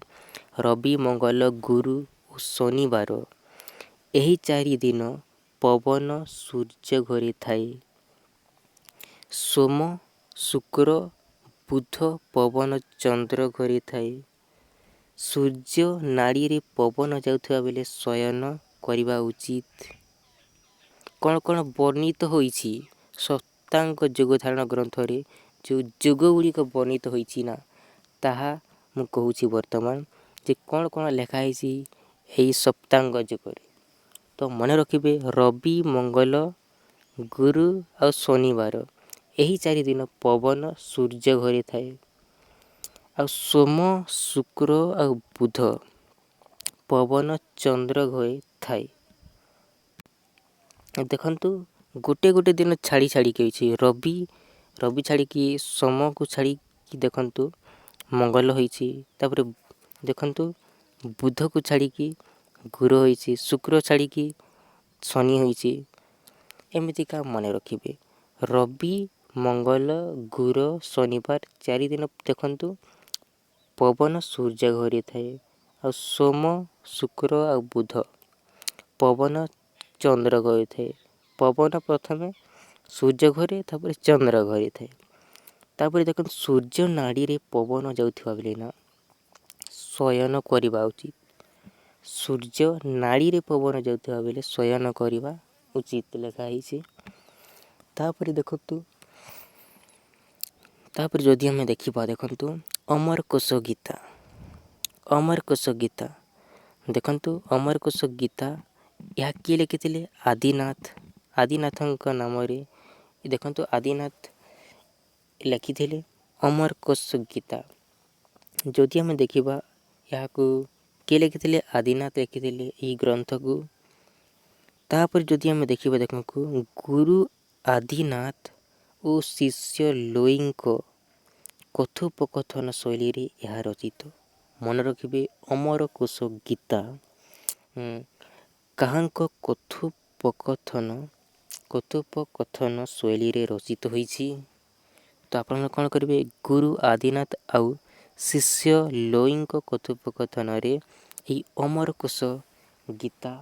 ରବି, ମଙ୍ଗଳ, ଗୁରୁ ଓ ଶନିବାର ଏହି 4 ଦିନ ପବନ ସୂର୍ଯ୍ୟ ଘରେ ଥାଏ। ସୋମ, ଶୁକ୍ର, ବୁଧ ପବନ ଚନ୍ଦ୍ର ଘରେ ଥାଏ। ସୂର୍ଯ୍ୟ ନାଡ଼ିରେ ପବନ ଯାଉଥିବା ବେଳେ ଶୟନ କରିବା ଉଚିତ। କ'ଣ କ'ଣ ବର୍ଣ୍ଣିତ ହୋଇଛି ସପ୍ତାଙ୍ଗ ଯୋଗ ଧାରଣ ଗ୍ରନ୍ଥରେ, ଯେଉଁ ଯୋଗ ଗୁଡ଼ିକ ବର୍ଣ୍ଣିତ ହୋଇଛି ନା, ତାହା ମୁଁ କହୁଛି ବର୍ତ୍ତମାନ ଯେ କ'ଣ କ'ଣ ଲେଖା ହେଇଛି ଏହି ସପ୍ତାଙ୍ଗ ଯୋଗରେ। ତ ମନେ ରଖିବେ, ରବି, ମଙ୍ଗଳ, ଗୁରୁ ଆଉ ଶନିବାର ଏହି 4 ଦିନ ପବନ ସୂର୍ଯ୍ୟ ଘରେ ଥାଏ। ଆଉ ସୋମ, ଶୁକ୍ର ଆଉ ବୁଧ ପବନ ଚନ୍ଦ୍ର ଘରେ ଥାଏ। ଦେଖନ୍ତୁ ଗୋଟେ ଗୋଟେ ଦିନ ଛାଡ଼ି ଛାଡ଼ିକି ହୋଇଛି। ରବି ଛାଡ଼ିକି ସୋମକୁ ଛାଡ଼ିକି ଦେଖନ୍ତୁ ମଙ୍ଗଳ ହୋଇଛି। ତାପରେ ଦେଖନ୍ତୁ ବୁଧକୁ ଛାଡ଼ିକି ଗୁରୁ ହୋଇଛି। ଶୁକ୍ର ଛାଡ଼ିକି ଶନି ହୋଇଛି। ଏମିତିକା ମନେ ରଖିବେ। ରବି, ମଙ୍ଗଳ, ଗୁରୁ, ଶନିବାର 4 ଦିନ ଦେଖନ୍ତୁ ପବନ ସୂର୍ଯ୍ୟ ଘରେ ଥାଏ। ଆଉ ସୋମ, ଶୁକ୍ର ଆଉ ବୁଧ ପବନ ଚନ୍ଦ୍ର ଘରେ ଥାଏ। ପବନ ପ୍ରଥମେ ସୂର୍ଯ୍ୟ ଘରେ, ତାପରେ ଚନ୍ଦ୍ର ଘରେ ଥାଏ। ତାପରେ ଦେଖନ୍ତୁ ସୂର୍ଯ୍ୟ ନାଡ଼ିରେ ପବନ ଯାଉଥିବା ବେଳେ ନା ଶୟନ କରିବା ଉଚିତ। ସୂର୍ଯ୍ୟ ନାଡ଼ିରେ ପବନ ଯାଉଥିବା ବେଳେ ଶୟନ କରିବା ଉଚିତ ଲେଖା ହେଇଛି। ତାପରେ ଦେଖନ୍ତୁ, ତାପରେ ଯଦି ଆମେ ଦେଖିବା, ଦେଖନ୍ତୁ ଅମରକୋଷ ଗୀତା। ଅମରକୋଷ ଗୀତା ଦେଖନ୍ତୁ, ଅମରକୋଷ ଗୀତା ଏହା କିଏ ଲେଖିଥିଲେ? ଆଦିନାଥ। ଆଦିନାଥଙ୍କ ନାମରେ ଦେଖନ୍ତୁ ଆଦିନାଥ ଲେଖିଥିଲେ ଅମରକୋଷ ଗୀତା। ଯଦି ଆମେ ଦେଖିବା ଏହାକୁ କିଏ ଲେଖିଥିଲେ? ଆଦିନାଥ ଲେଖିଥିଲେ ଏହି ଗ୍ରନ୍ଥକୁ। ତାପରେ ଯଦି ଆମେ ଦେଖିବା, ଦେଖନ୍ତୁ ଗୁରୁ ଆଦିନାଥ ଓ ଶିଷ୍ୟ ଲୋଇଙ୍କ କଥୋପକଥନ ଶୈଳୀରେ ଏହା ରଚିତ। ମନେ ରଖିବେ, ଅମରକୋଷ ଗୀତା କାହାଙ୍କ କଥୋପକଥନ ଶୈଳୀରେ ରଚିତ ହୋଇଛି? ତ ଆପଣମାନେ କ'ଣ କରିବେ? ଗୁରୁ ଆଦିନାଥ ଆଉ ଶିଷ୍ୟ ଲୋଇଙ୍କ କଥୋପକଥନରେ ଏହି ଅମରକୋଷ ଗୀତା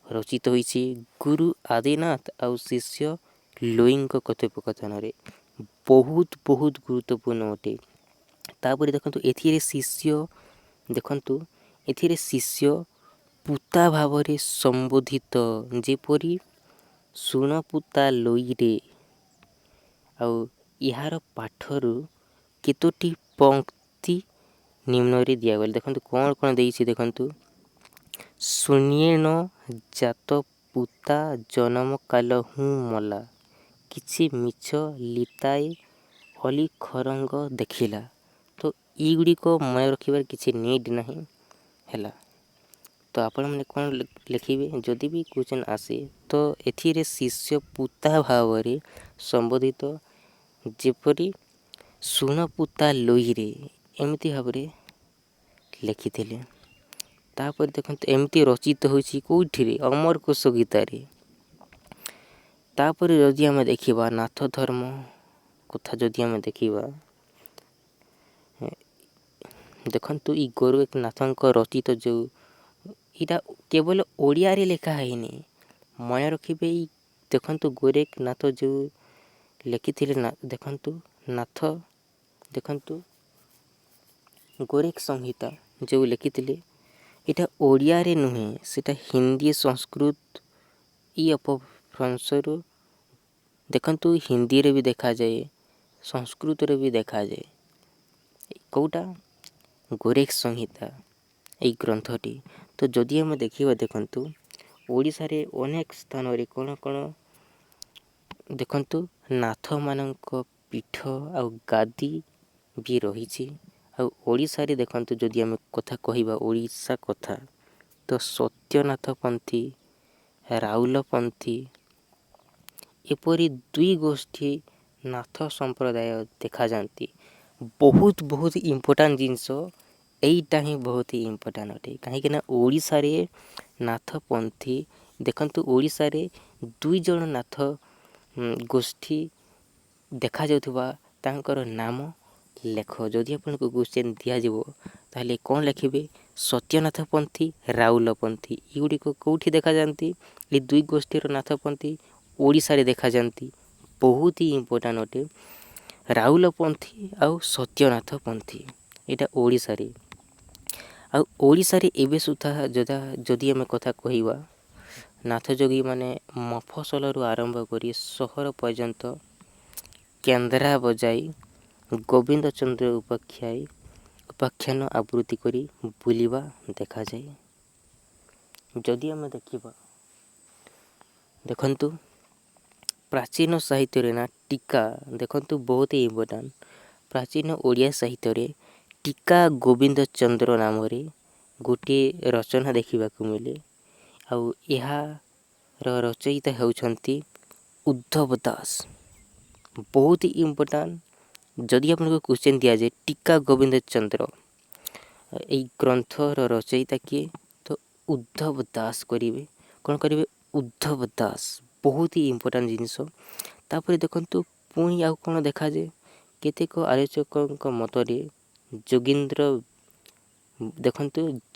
ରଚିତ ହୋଇଛି। ଗୁରୁ ଆଦିନାଥ ଆଉ ଶିଷ୍ୟ ଲୋଇଙ୍କ କଥୋପକଥନରେ ବହୁତ ଗୁରୁତ୍ୱପୂର୍ଣ୍ଣ ଅଟେ। ତାପରେ ଦେଖନ୍ତୁ ଏଥିରେ ଶିଷ୍ୟ ପୁତା ଭାବରେ ସମ୍ବୋଧିତ, ଯେପରି ଶୁଣ ପୁତା ଲୋଇରେ। ଆଉ ଏହାର ପାଠରୁ କେତୋଟି ପଂକ୍ତି ନିମ୍ନରେ ଦିଆଗଲା। ଦେଖନ୍ତୁ କ'ଣ କ'ଣ ଦେଇଛି ଦେଖନ୍ତୁ। ଶୂନ୍ୟେନ ଜାତ ପୁତା ଜନମ କାଲ ହୁଁ ମଲା, କିଛି ମିଛ ଲିତାଏ ଅଲି ଖରଙ୍ଗ ଦେଖିଲା। ତ ଏଗୁଡ଼ିକ ମନେ ରଖିବାର କିଛି ନିଡ୍ ନାହିଁ ହେଲା। ତ ଆପଣମାନେ କ'ଣ ଲେଖିବେ? ଯଦି ବି କ୍ୱେଶ୍ଚନ୍ ଆସେ ତ ଏଥିରେ ଶିଷ୍ୟ ପୁତା ଭାବରେ ସମ୍ବୋଧିତ, ଯେପରି ଶୁଣ ପୁତା ଲୋଇରେ, ଏମିତି ଭାବରେ ଲେଖିଥିଲେ। ତାପରେ ଦେଖନ୍ତୁ ଏମିତି ରଚିତ ହୋଇଛି କେଉଁଠିରେ? ଅମରକୋଷ ଗୀତାରେ। ତାପରେ ଯଦି ଆମେ ଦେଖିବା ନାଥ ଧର୍ମ କଥା, ଯଦି ଆମେ ଦେଖିବା, ଦେଖନ୍ତୁ ଏଇ ଗୋରଖନାଥଙ୍କ ରଚିତ ଯେଉଁ, ଏଇଟା କେବଳ ଓଡ଼ିଆରେ ଲେଖା ହେଇନି। ମନେ ରଖିବେ, ଏଇ ଦେଖନ୍ତୁ ଗୋରଖନାଥ ଯେଉଁ ଲେଖିଥିଲେ ନା, ଦେଖନ୍ତୁ ଗୋରଖ ସଂହିତା ଯେଉଁ ଲେଖିଥିଲେ, ଏଇଟା ଓଡ଼ିଆରେ ନୁହେଁ, ସେଇଟା ହିନ୍ଦୀ, ସଂସ୍କୃତ ଇ ଅପଭ୍ରଂଶରୁ ଦେଖନ୍ତୁ ହିନ୍ଦୀରେ ବି ଦେଖାଯାଏ, ସଂସ୍କୃତରେ ବି ଦେଖାଯାଏ। କେଉଁଟା? ଗୋରଖ ସଂହିତା ଏଇ ଗ୍ରନ୍ଥଟି। ତ ଯଦି ଆମେ ଦେଖିବା, ଦେଖନ୍ତୁ ଓଡ଼ିଶାରେ ଅନେକ ସ୍ଥାନରେ କ'ଣ କ'ଣ ଦେଖନ୍ତୁ ନାଥମାନଙ୍କ ପୀଠ ଆଉ ଗାଦି ବି ରହିଛି। ଆଉ ଓଡ଼ିଶାରେ ଦେଖନ୍ତୁ, ଯଦି ଆମେ କଥା କହିବା ଓଡ଼ିଶା କଥା, ତ ସତ୍ୟନାଥ ପନ୍ଥୀ, ରାଉଲପନ୍ଥୀ ଏପରି 2 ଗୋଷ୍ଠୀ ନାଥ ସମ୍ପ୍ରଦାୟ ଦେଖାଯାଆନ୍ତି। ବହୁତ ଇମ୍ପୋର୍ଟାଣ୍ଟ ଜିନିଷ ଏଇଟା ହିଁ ବହୁତ ହି ଇମ୍ପୋର୍ଟାଣ୍ଟ ଅଟେ। କାହିଁକିନା ଓଡ଼ିଶାରେ ନାଥପନ୍ଥୀ ଦେଖନ୍ତୁ, ଓଡ଼ିଶାରେ 2 ଜଣ ନାଥ ଗୋଷ୍ଠୀ ଦେଖାଯାଉଥିବା, ତାଙ୍କର ନାମ ଲେଖ। ଯଦି ଆପଣଙ୍କୁ କ୍ୱେଶ୍ଚିନ୍ ଦିଆଯିବ ତାହେଲେ କ'ଣ ଲେଖିବେ? ସତ୍ୟନାଥ ପନ୍ଥୀ, ରାଉଲ ପନ୍ଥୀ ଏଗୁଡ଼ିକ କେଉଁଠି ଦେଖାଯାଆନ୍ତି? ଏ ଦୁଇ ଗୋଷ୍ଠୀର ନାଥପନ୍ଥୀ ଓଡ଼ିଶାରେ ଦେଖାଯାଆନ୍ତି। ବହୁତ ହି ଇମ୍ପୋର୍ଟାଣ୍ଟ ଅଟେ। ରାଉଲ ପନ୍ଥୀ ଆଉ ସତ୍ୟନାଥ ପନ୍ଥୀ ଏଇଟା ଓଡ଼ିଶାରେ। ଆଉ ଓଡ଼ିଶାରେ ଏବେ ସୁଦ୍ଧା ଯଦି ଆମେ କଥା କହିବା, ନାଥଯୋଗୀମାନେ ମଫସଲରୁ ଆରମ୍ଭ କରି ସହର ପର୍ଯ୍ୟନ୍ତ କେନ୍ଦ୍ରା ବଜାଇ ଗୋବିନ୍ଦ ଚନ୍ଦ୍ର ଉପାଖ୍ୟାନ ଆବୃତ୍ତି କରି ବୁଲିବା ଦେଖାଯାଏ। ଯଦି ଆମେ ଦେଖନ୍ତୁ ପ୍ରାଚୀନ ସାହିତ୍ୟରେ ନା ଟୀକା ଦେଖନ୍ତୁ ବହୁତ ହି ଇମ୍ପୋର୍ଟାଣ୍ଟ। ପ୍ରାଚୀନ ଓଡ଼ିଆ ସାହିତ୍ୟରେ ଟୀକା ଗୋବିନ୍ଦ ଚନ୍ଦ୍ର ନାମରେ ଗୋଟିଏ ରଚନା ଦେଖିବାକୁ ମିଳେ। ଆଉ ଏହାର ରଚୟିତା ହେଉଛନ୍ତି ଉଦ୍ଧବ ଦାସ। ବହୁତ ହି ଇମ୍ପୋର୍ଟାଣ୍ଟ। ଯଦି ଆପଣଙ୍କୁ କ୍ୱେଶ୍ଚିନ୍ ଦିଆଯାଏ ଟୀକା ଗୋବିନ୍ଦ ଚନ୍ଦ୍ର ଏଇ ଗ୍ରନ୍ଥର ରଚୟିତା କିଏ? ତ ଉଦ୍ଧବ ଦାସ କରିବେ। କ'ଣ କରିବେ? ଉଦ୍ଧବ ଦାସ। ବହୁତ ହି ଇମ୍ପୋର୍ଟାଣ୍ଟ ଜିନିଷ। ତାପରେ ଦେଖନ୍ତୁ ପୁଣି ଆଉ କ'ଣ ଦେଖାଯାଏ? କେତେକ ଆଲୋଚକଙ୍କ ମତରେ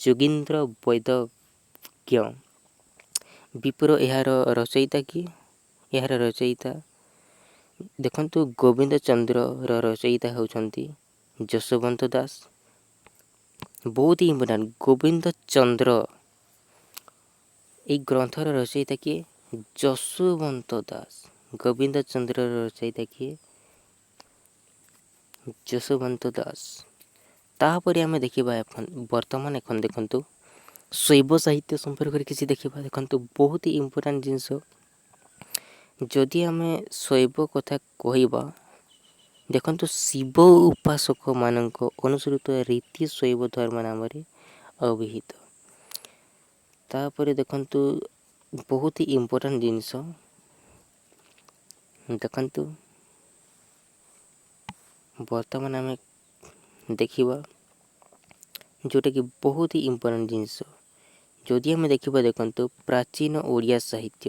ଯୋଗୀନ୍ଦ୍ର ବୈଦଜ୍ଞ ବିପ୍ର ଏହାର ରଚୟିତା କିଏ? ଏହାର ରଚୟିତା ଦେଖନ୍ତୁ ଗୋବିନ୍ଦ ଚନ୍ଦ୍ରର ରଚୟିତା ହେଉଛନ୍ତି ଯଶୋବନ୍ତ ଦାସ। ବହୁତ ହି ଇମ୍ପୋର୍ଟାଣ୍ଟ। ଗୋବିନ୍ଦ ଚନ୍ଦ୍ର ଏଇ ଗ୍ରନ୍ଥର ରଚୟିତା କିଏ? ଯଶୋବନ୍ତ ଦାସ। ଗୋବିନ୍ଦ ଚନ୍ଦ୍ରର ରଚୟିତା କିଏ? ଯଶୋବନ୍ତ ଦାସ। ତାପରେ ଆମେ ଦେଖିବା ବର୍ତ୍ତମାନ এখন ଦେଖନ୍ତୁ ଶୈବ ସାହିତ୍ୟ ସମ୍ପର୍କରେ କିଛି ଦେଖିବା। ଦେଖନ୍ତୁ ବହୁତ ହି ଇମ୍ପୋର୍ଟାଣ୍ଟ ଜିନିଷ। ଯଦି ଆମେ ଶୈବ କଥା କହିବା, ଦେଖନ୍ତୁ ଶିବ ଉପାସକମାନଙ୍କ ଅନୁସୃତ ରୀତି ଶୈବ ଧର୍ମ ନାମରେ ଅଭିହିତ। ତାପରେ ଦେଖନ୍ତୁ ବହୁତ ହି ଇମ୍ପୋର୍ଟାଣ୍ଟ ଜିନିଷ। ଦେଖନ୍ତୁ ବର୍ତ୍ତମାନ ଆମେ ଦେଖିବା ଯେଉଁଟାକି ବହୁତ ହି ଇମ୍ପୋର୍ଟାଣ୍ଟ ଜିନିଷ। ଯଦି ଆମେ ଦେଖିବା ଦେଖନ୍ତୁ ପ୍ରାଚୀନ ଓଡ଼ିଆ ସାହିତ୍ୟ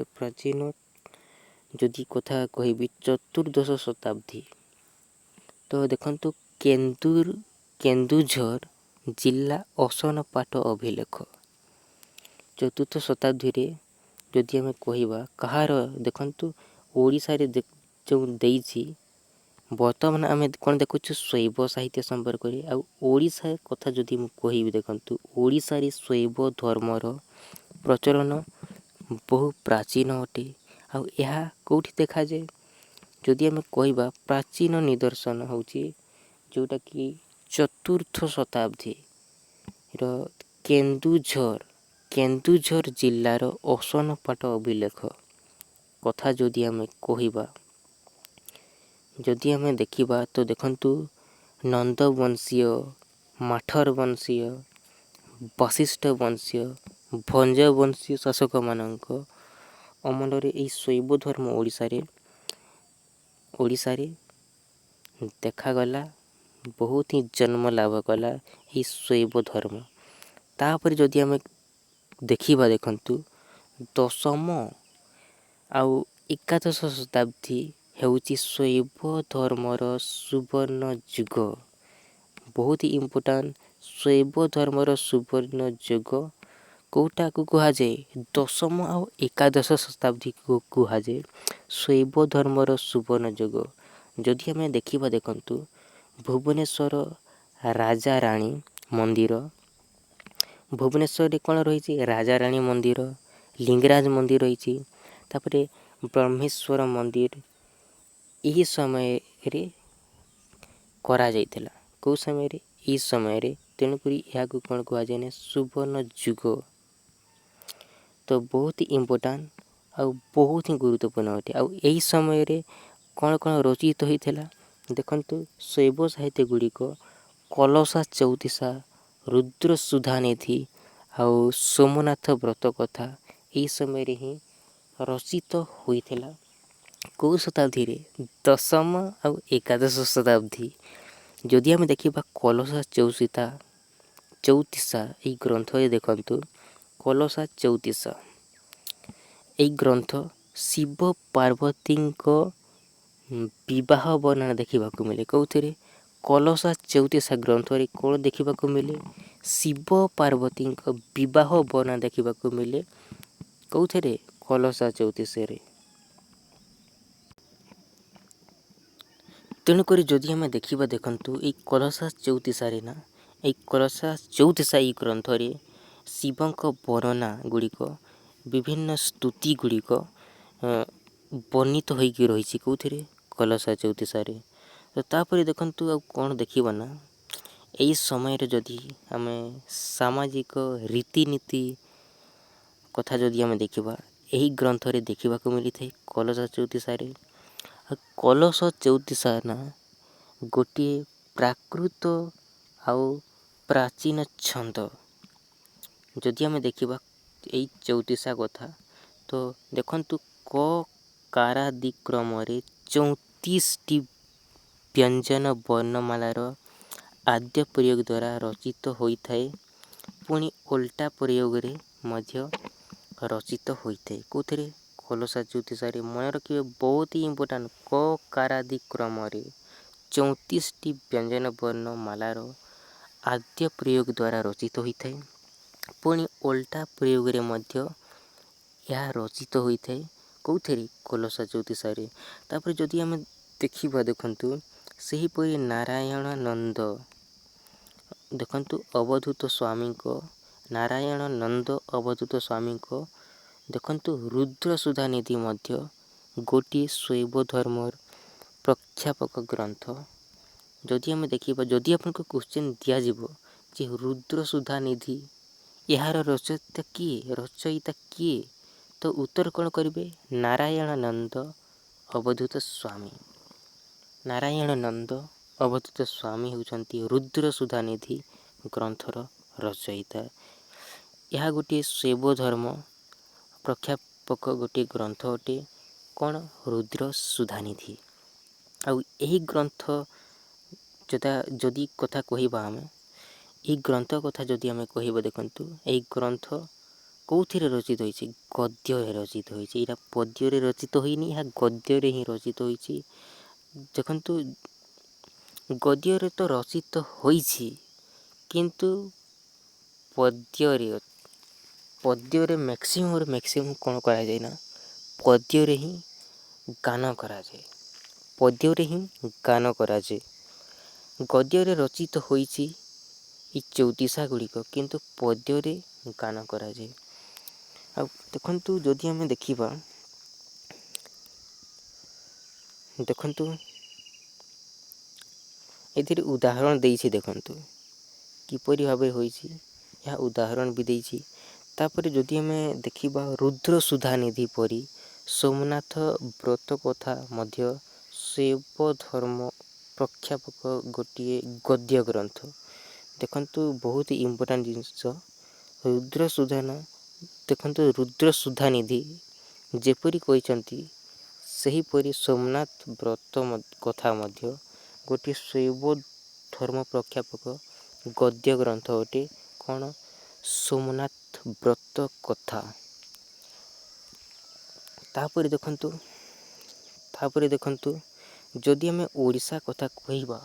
ଯଦି କଥା କହିବି ଚତୁର୍ଦ୍ଦଶ ଶତାବ୍ଦୀ, ତ ଦେଖନ୍ତୁ କେନ୍ଦୁଝର ଜିଲ୍ଲା ଅସନପାଟ ଅଭିଲେଖ। ଚତୁର୍ଥ ଶତାବ୍ଦୀରେ ଯଦି ଆମେ କହିବା କାହାର ଦେଖନ୍ତୁ ଓଡ଼ିଶାରେ ଯେଉଁ ଦେଇଛି। ବର୍ତ୍ତମାନ ଆମେ କ'ଣ ଦେଖୁଛୁ? ଶୈବ ସାହିତ୍ୟ ସମ୍ପର୍କରେ। ଆଉ ଓଡ଼ିଶା କଥା ଯଦି ମୁଁ କହିବି ଦେଖନ୍ତୁ ଓଡ଼ିଶାରେ ଶୈବ ଧର୍ମର ପ୍ରଚଳନ ବହୁ ପ୍ରାଚୀନ ଅଟେ। ଆଉ ଏହା କେଉଁଠି ଦେଖାଯାଏ? ଯଦି ଆମେ କହିବା ପ୍ରାଚୀନ ନିଦର୍ଶନ ହେଉଛି ଯେଉଁଟାକି ଚତୁର୍ଥ ଶତାବ୍ଦୀର କେନ୍ଦୁଝର ଜିଲ୍ଲାର ଅସନପାଟ ଅଭିଲେଖ କଥା ଯଦି ଆମେ କହିବା, ଯଦି ଆମେ ଦେଖିବା ତ ଦେଖନ୍ତୁ ନନ୍ଦବଂଶୀୟ, ମାଠର ବଂଶୀୟ, ବଶିଷ୍ଠ ବଂଶୀୟ, ଭଞ୍ଜ ବଂଶୀୟ ଶାସକମାନଙ୍କ ଅମଳରେ ଏହି ଶୈବ ଧର୍ମ ଓଡ଼ିଶାରେ ଦେଖାଗଲା। ବହୁତ ହିଁ ଜନ୍ମ ଲାଭ କଲା ଏହି ଶୈବ ଧର୍ମ। ତାପରେ ଯଦି ଆମେ ଦେଖିବା ଦେଖନ୍ତୁ ଦଶମ ଆଉ ଏକାଦଶ ଶତାବ୍ଦୀ ହେଉଛି ଶୈବ ଧର୍ମର ସୁବର୍ଣ୍ଣ ଯୁଗ। ବହୁତ ହି ଇମ୍ପୋର୍ଟାଣ୍ଟ। ଶୈବ ଧର୍ମର ସୁବର୍ଣ୍ଣ ଯୁଗ କେଉଁଟାକୁ କୁହାଯାଏ? ଦଶମ ଆଉ ଏକାଦଶ ଶତାବ୍ଦୀକୁ କୁହାଯାଏ ଶୈବ ଧର୍ମର ସୁବର୍ଣ୍ଣ ଯୁଗ। ଯଦି ଆମେ ଦେଖିବା ଦେଖନ୍ତୁ ଭୁବନେଶ୍ୱର ରାଜାରାଣୀ ମନ୍ଦିର। ଭୁବନେଶ୍ୱରରେ କ'ଣ ରହିଛି? ରାଜାରାଣୀ ମନ୍ଦିର, ଲିଙ୍ଗରାଜ ମନ୍ଦିର ରହିଛି। ତାପରେ ବ୍ରହ୍ମେଶ୍ୱର ମନ୍ଦିର ଏହି ସମୟରେ କରାଯାଇଥିଲା। କେଉଁ ସମୟରେ? ଏହି ସମୟରେ। ତେଣୁକରି ଏହାକୁ କ'ଣ କୁହାଯାଏ ନା ସୁବର୍ଣ୍ଣ ଯୁଗ। ତ ବହୁତ ଇମ୍ପୋର୍ଟାଣ୍ଟ ଆଉ ବହୁତ ହିଁ ଗୁରୁତ୍ୱପୂର୍ଣ୍ଣ ଅଟେ। ଆଉ ଏହି ସମୟରେ କ'ଣ ରଚିତ ହୋଇଥିଲା? ଦେଖନ୍ତୁ ଶୈବ ସାହିତ୍ୟ ଗୁଡ଼ିକ କଲଶା ଚଉତିଶା, ରୁଦ୍ର ସୁଧାନିଧି ଆଉ ସୋମନାଥ ବ୍ରତ କଥା ଏହି ସମୟରେ ହିଁ ରଚିତ ହୋଇଥିଲା। କେଉଁ ଶତାବ୍ଦୀରେ? ଦଶମ ଆଉ ଏକାଦଶ ଶତାବ୍ଦୀ। ଯଦି ଆମେ ଦେଖିବା କଲଶା ଚଉତିଶା ଏହି ଗ୍ରନ୍ଥରେ ଦେଖନ୍ତୁ କଲଶା ଚଉତିଶା ଏହି ଗ୍ରନ୍ଥ ଶିବ ପାର୍ବତୀଙ୍କ ବିବାହ ବର୍ଣ୍ଣନା ଦେଖିବାକୁ ମିଳେ। କେଉଁଥିରେ? କଳସ ଚଉତିଶା ଗ୍ରନ୍ଥରେ କ'ଣ ଦେଖିବାକୁ ମିଳେ? ଶିବ ପାର୍ବତୀଙ୍କ ବିବାହ ବର୍ଣ୍ଣନା ଦେଖିବାକୁ ମିଳେ କେଉଁଥିରେ? କଳସ ଚଉତିଶାରେ। ତେଣୁକରି ଯଦି ଆମେ ଦେଖିବା, ଦେଖନ୍ତୁ ଏଇ କଳସ ଚଉତିଶାରେ ନା, ଏଇ କଳସ ଚଉତିଶା ଏଇ ଗ୍ରନ୍ଥରେ ଶିବଙ୍କ ବର୍ଣ୍ଣନା ଗୁଡ଼ିକ, ବିଭିନ୍ନ ସ୍ତୁତି ଗୁଡ଼ିକ ବର୍ଣ୍ଣିତ ହୋଇକି ରହିଛି କେଉଁଥିରେ? କଳସ ଚଉତିଶାରେ। ତ ତାପରେ ଦେଖନ୍ତୁ ଆଉ କ'ଣ ଦେଖିବା ନା, ଏହି ସମୟରେ ଯଦି ଆମେ ସାମାଜିକ ରୀତିନୀତି କଥା ଯଦି ଆମେ ଦେଖିବା, ଏହି ଗ୍ରନ୍ଥରେ ଦେଖିବାକୁ ମିଳିଥାଏ କଳସ ଚଉତିଶାରେ। କଳସ ଚଉତିଶା ନା ଗୋଟିଏ ପ୍ରାକୃତ ଆଉ ପ୍ରାଚୀନ ଛନ୍ଦ। ଯଦି ଆମେ ଦେଖିବା ଏଇ ଚଉତିଶା କଥା, ତ ଦେଖନ୍ତୁ କ କାରାଦି କ୍ରମରେ 34ଟି ବ୍ୟଞ୍ଜନ ବର୍ଣ୍ଣମାଳାର ଆଦ୍ୟ ପ୍ରୟୋଗ ଦ୍ୱାରା ରଚିତ ହୋଇଥାଏ। ପୁଣି ଓଲଟା ପ୍ରୟୋଗରେ ମଧ୍ୟ ରଚିତ ହୋଇଥାଏ କେଉଁଥିରେ? କଳସ ଚଉତିଶାରେ। ମନେ ରଖିବେ, ବହୁତ ହି ଇମ୍ପୋର୍ଟାଣ୍ଟ। କ କାରାଦି କ୍ରମରେ 34ଟି ବ୍ୟଞ୍ଜନ ବର୍ଣ୍ଣମାଳାର ଆଦ୍ୟ ପ୍ରୟୋଗ ଦ୍ୱାରା ରଚିତ ହୋଇଥାଏ। ପୁଣି ଓଲଟା ପ୍ରୟୋଗରେ ମଧ୍ୟ ଏହା ରଚିତ ହୋଇଥାଏ କେଉଁଥିରେ? କଳସ ଚଉତିଶାରେ। ତାପରେ ଯଦି ଆମେ ଦେଖିବା, ଦେଖନ୍ତୁ ସେହିପରି ନାରାୟଣ ନନ୍ଦ, ଦେଖନ୍ତୁ ଅବଧୂତ ସ୍ୱାମୀଙ୍କ, ନାରାୟଣ ନନ୍ଦ ଅବଧୂତ ସ୍ୱାମୀଙ୍କ ଦେଖନ୍ତୁ ରୁଦ୍ର ସୁଧାନିଧି ମଧ୍ୟ ଗୋଟିଏ ଶୈବ ଧର୍ମର ପ୍ରଖ୍ୟାପକ ଗ୍ରନ୍ଥ। ଯଦି ଆମେ ଦେଖିବା, ଯଦି ଆପଣଙ୍କୁ କ୍ୱେଶ୍ଚିନ୍ ଦିଆଯିବ ଯେ ରୁଦ୍ର ସୁଧାନିଧି ଏହାର ରଚୟିତା କିଏ? ତ ଉତ୍ତର କ'ଣ କରିବେ? ନାରାୟଣ ନନ୍ଦ ଅବଧୂତ ସ୍ୱାମୀ। ନାରାୟଣ ନନ୍ଦ ଅବଧୂତ ସ୍ୱାମୀ ହେଉଛନ୍ତି ରୁଦ୍ର ସୁଧାନିଧି ଗ୍ରନ୍ଥର ରଚୟିତା। ଏହା ଗୋଟିଏ ଶୈବ ଧର୍ମ ପ୍ରଖ୍ୟାପକ ଗୋଟିଏ ଗ୍ରନ୍ଥ ଅଟେ। କ'ଣ? ରୁଦ୍ର ସୁଧାନିଧି। ଆଉ ଏହି ଗ୍ରନ୍ଥ ଯଦି କଥା କହିବା, ଆମେ ଏହି ଗ୍ରନ୍ଥ କଥା ଯଦି ଆମେ କହିବା, ଦେଖନ୍ତୁ ଏହି ଗ୍ରନ୍ଥ କେଉଁଥିରେ ରଚିତ ହୋଇଛି? ଗଦ୍ୟରେ ରଚିତ ହୋଇଛି। ଏଇଟା ପଦ୍ୟରେ ରଚିତ ହୋଇନି, ଏହା ଗଦ୍ୟରେ ହିଁ ରଚିତ ହୋଇଛି। ଦେଖନ୍ତୁ ଗଦ୍ୟରେ ତ ରଚିତ ହୋଇଛି, କିନ୍ତୁ ପଦ୍ୟରେ ମ୍ୟାକ୍ସିମମ୍ କ'ଣ କରାଯାଏ ନା, ପଦ୍ୟରେ ହିଁ ଗାନ କରାଯାଏ। ଗଦ୍ୟରେ ରଚିତ ହୋଇଛି ଏ ଚଉତିଶା ଗୁଡ଼ିକ, କିନ୍ତୁ ପଦ୍ୟରେ ଗାନ କରାଯାଏ। ଆଉ ଦେଖନ୍ତୁ ଯଦି ଆମେ ଦେଖିବା, ଦେଖନ୍ତୁ ଏଥିରେ ଉଦାହରଣ ଦେଇଛି, ଦେଖନ୍ତୁ କିପରି ଭାବରେ ହୋଇଛି, ଏହା ଉଦାହରଣ ବି ଦେଇଛି। ତାପରେ ଯଦି ଆମେ ଦେଖିବା, ରୁଦ୍ର ସୁଧାନିଧି ପରି ସୋମନାଥ ବ୍ରତ କଥା ମଧ୍ୟ ଶୈବ ଧର୍ମ ପ୍ରଖ୍ୟାପକ ଗୋଟିଏ ଗଦ୍ୟ ଗ୍ରନ୍ଥ। ଦେଖନ୍ତୁ ବହୁତ ଇମ୍ପୋର୍ଟାଣ୍ଟ ଜିନିଷ, ରୁଦ୍ର ସୁଧାନିଧି ଯେପରି କହିଛନ୍ତି, ସେହିପରି ସୋମନାଥ ବ୍ରତ କଥା ମଧ୍ୟ ଗୋଟିଏ ଶୈବ ଧର୍ମ ପ୍ରଖ୍ୟାପକ ଗଦ୍ୟ ଗ୍ରନ୍ଥ ଅଟେ। କ'ଣ? ସୋମନାଥ ବ୍ରତ କଥା। ତାପରେ ଦେଖନ୍ତୁ ଯଦି ଆମେ ଓଡ଼ିଶା କଥା କହିବା,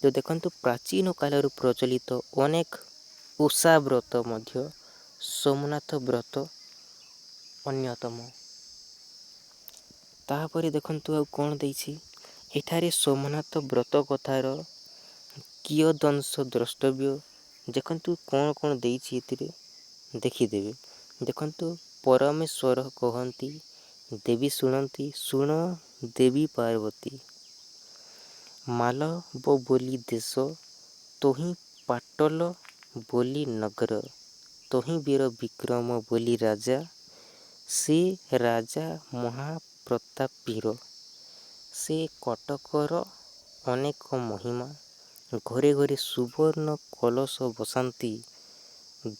ତ ଦେଖନ୍ତୁ ପ୍ରାଚୀନ କାଳରୁ ପ୍ରଚଳିତ ଅନେକ ଓଷା ବ୍ରତ ମଧ୍ୟ ସୋମନାଥ ବ୍ରତ ଅନ୍ୟତମ। ତାପରେ ଦେଖନ୍ତୁ ଆଉ କ'ଣ ଦେଇଛି, ଏଠାରେ ସୋମନାଥ ବ୍ରତ କଥାର କିୟଦଂଶ ଦ୍ରଷ୍ଟବ୍ୟ। ଦେଖନ୍ତୁ କ'ଣ ଦେଇଛି ଏଥିରେ ଦେଖିଦେବେ। ଦେଖନ୍ତୁ ପରମେଶ୍ୱର କହନ୍ତି, ଦେବୀ ଶୁଣନ୍ତି, ଶୁଣ ଦେବୀ ପାର୍ବତୀ। ମାଲବ ବୋଲି ଦେଶ, ତହିଁ ପାଟଲ ବୋଲି ନଗର। ତହିଁ ବୀର ବିକ୍ରମ ବୋଲି ରାଜା, ସେ ରାଜା ମହାପ୍ରତାପୀର। ସେ କଟକର ଅନେକ ମହିମା, ଘରେ ଘରେ ସୁବର୍ଣ୍ଣ କଳସ ବସାନ୍ତି।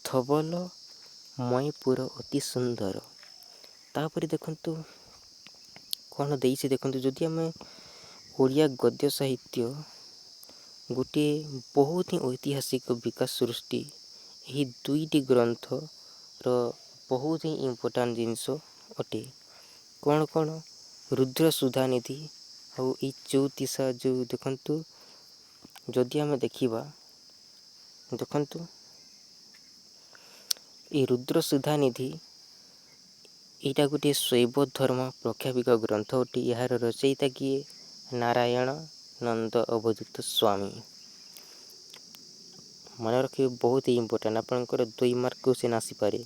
ଧବଲ ମୟୀପୁର ଅତି ସୁନ୍ଦର। ତାପରେ ଦେଖନ୍ତୁ କ'ଣ ଦେଇଛି, ଦେଖନ୍ତୁ ଯଦି ଆମେ ଓଡ଼ିଆ ଗଦ୍ୟ ସାହିତ୍ୟ ଗୋଟିଏ ବହୁତ ହିଁ ଐତିହାସିକ ବିକାଶ ସୃଷ୍ଟି, ଏହି ଦୁଇଟି ଗ୍ରନ୍ଥର ବହୁତ ହିଁ ଇମ୍ପୋର୍ଟାଣ୍ଟ ଜିନିଷ ଅଟେ। କ'ଣ? ରୁଦ୍ର ସୁଧାନିଧି ଆଉ ଏଇ ଚଉତିଶା ଯେଉଁ ଦେଖନ୍ତୁ, ଯଦି ଆମେ ଦେଖିବା ଦେଖନ୍ତୁ ଏଇ ରୁଦ୍ର ସୁଧାନିଧି ଏଇଟା ଗୋଟିଏ ଶୈବ ଧର୍ମ ପ୍ରଖ୍ୟାପିକ ଗ୍ରନ୍ଥ ଅଟେ। ଏହାର ରଚୟିତା କିଏ? ନାରାୟଣ ନନ୍ଦ ଅବଧୂତ ସ୍ୱାମୀ। ମନେ ରଖିବେ, ବହୁତ ଇମ୍ପୋର୍ଟାଣ୍ଟ, ଆପଣଙ୍କର 2 ମାର୍କ କ୍ୱେଶ୍ଚିନ୍ ଆସିପାରେ।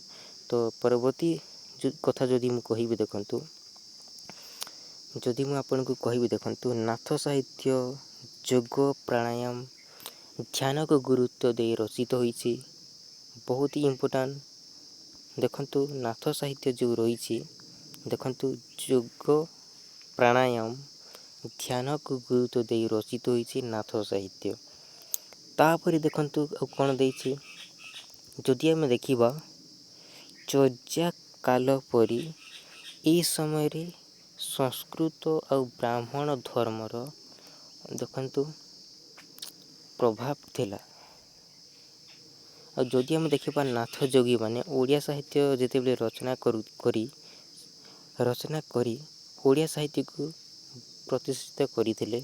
ତ ପରବର୍ତ୍ତୀ କଥା ଯଦି ମୁଁ କହିବି ଦେଖନ୍ତୁ, ଯଦି ମୁଁ ଆପଣଙ୍କୁ କହିବି ଦେଖନ୍ତୁ, ନାଥ ସାହିତ୍ୟ ଯୋଗ ପ୍ରାଣାୟାମ ଧ୍ୟାନକୁ ଗୁରୁତ୍ୱ ଦେଇ ରଚିତ ହୋଇଛି। ବହୁତ ଇମ୍ପୋର୍ଟାଣ୍ଟ ଦେଖନ୍ତୁ, ନାଥ ସାହିତ୍ୟ ଯେଉଁ ରହିଛି ଦେଖନ୍ତୁ, ଯୋଗ ପ୍ରାଣାୟାମ ଧ୍ୟାନକୁ ଗୁରୁତ୍ୱ ଦେଇ ରଚିତ ହୋଇଛି ନାଥ ସାହିତ୍ୟ। ତାପରେ ଦେଖନ୍ତୁ ଆଉ କ'ଣ ଦେଇଛି, ଯଦି ଆମେ ଦେଖିବା ଚର୍ଯ୍ୟା କାଳ ପରି ଏହି ସମୟରେ ସଂସ୍କୃତ ଆଉ ବ୍ରାହ୍ମଣ ଧର୍ମର ଦେଖନ୍ତୁ ପ୍ରଭାବ ଥିଲା। ଆଉ ଯଦି ଆମେ ଦେଖିବା ନାଥ ଯୋଗୀମାନେ ଓଡ଼ିଆ ସାହିତ୍ୟ ଯେତେବେଳେ ରଚନା କରି ଓଡ଼ିଆ ସାହିତ୍ୟକୁ ପ୍ରତିଷ୍ଠିତ କରିଥିଲେ,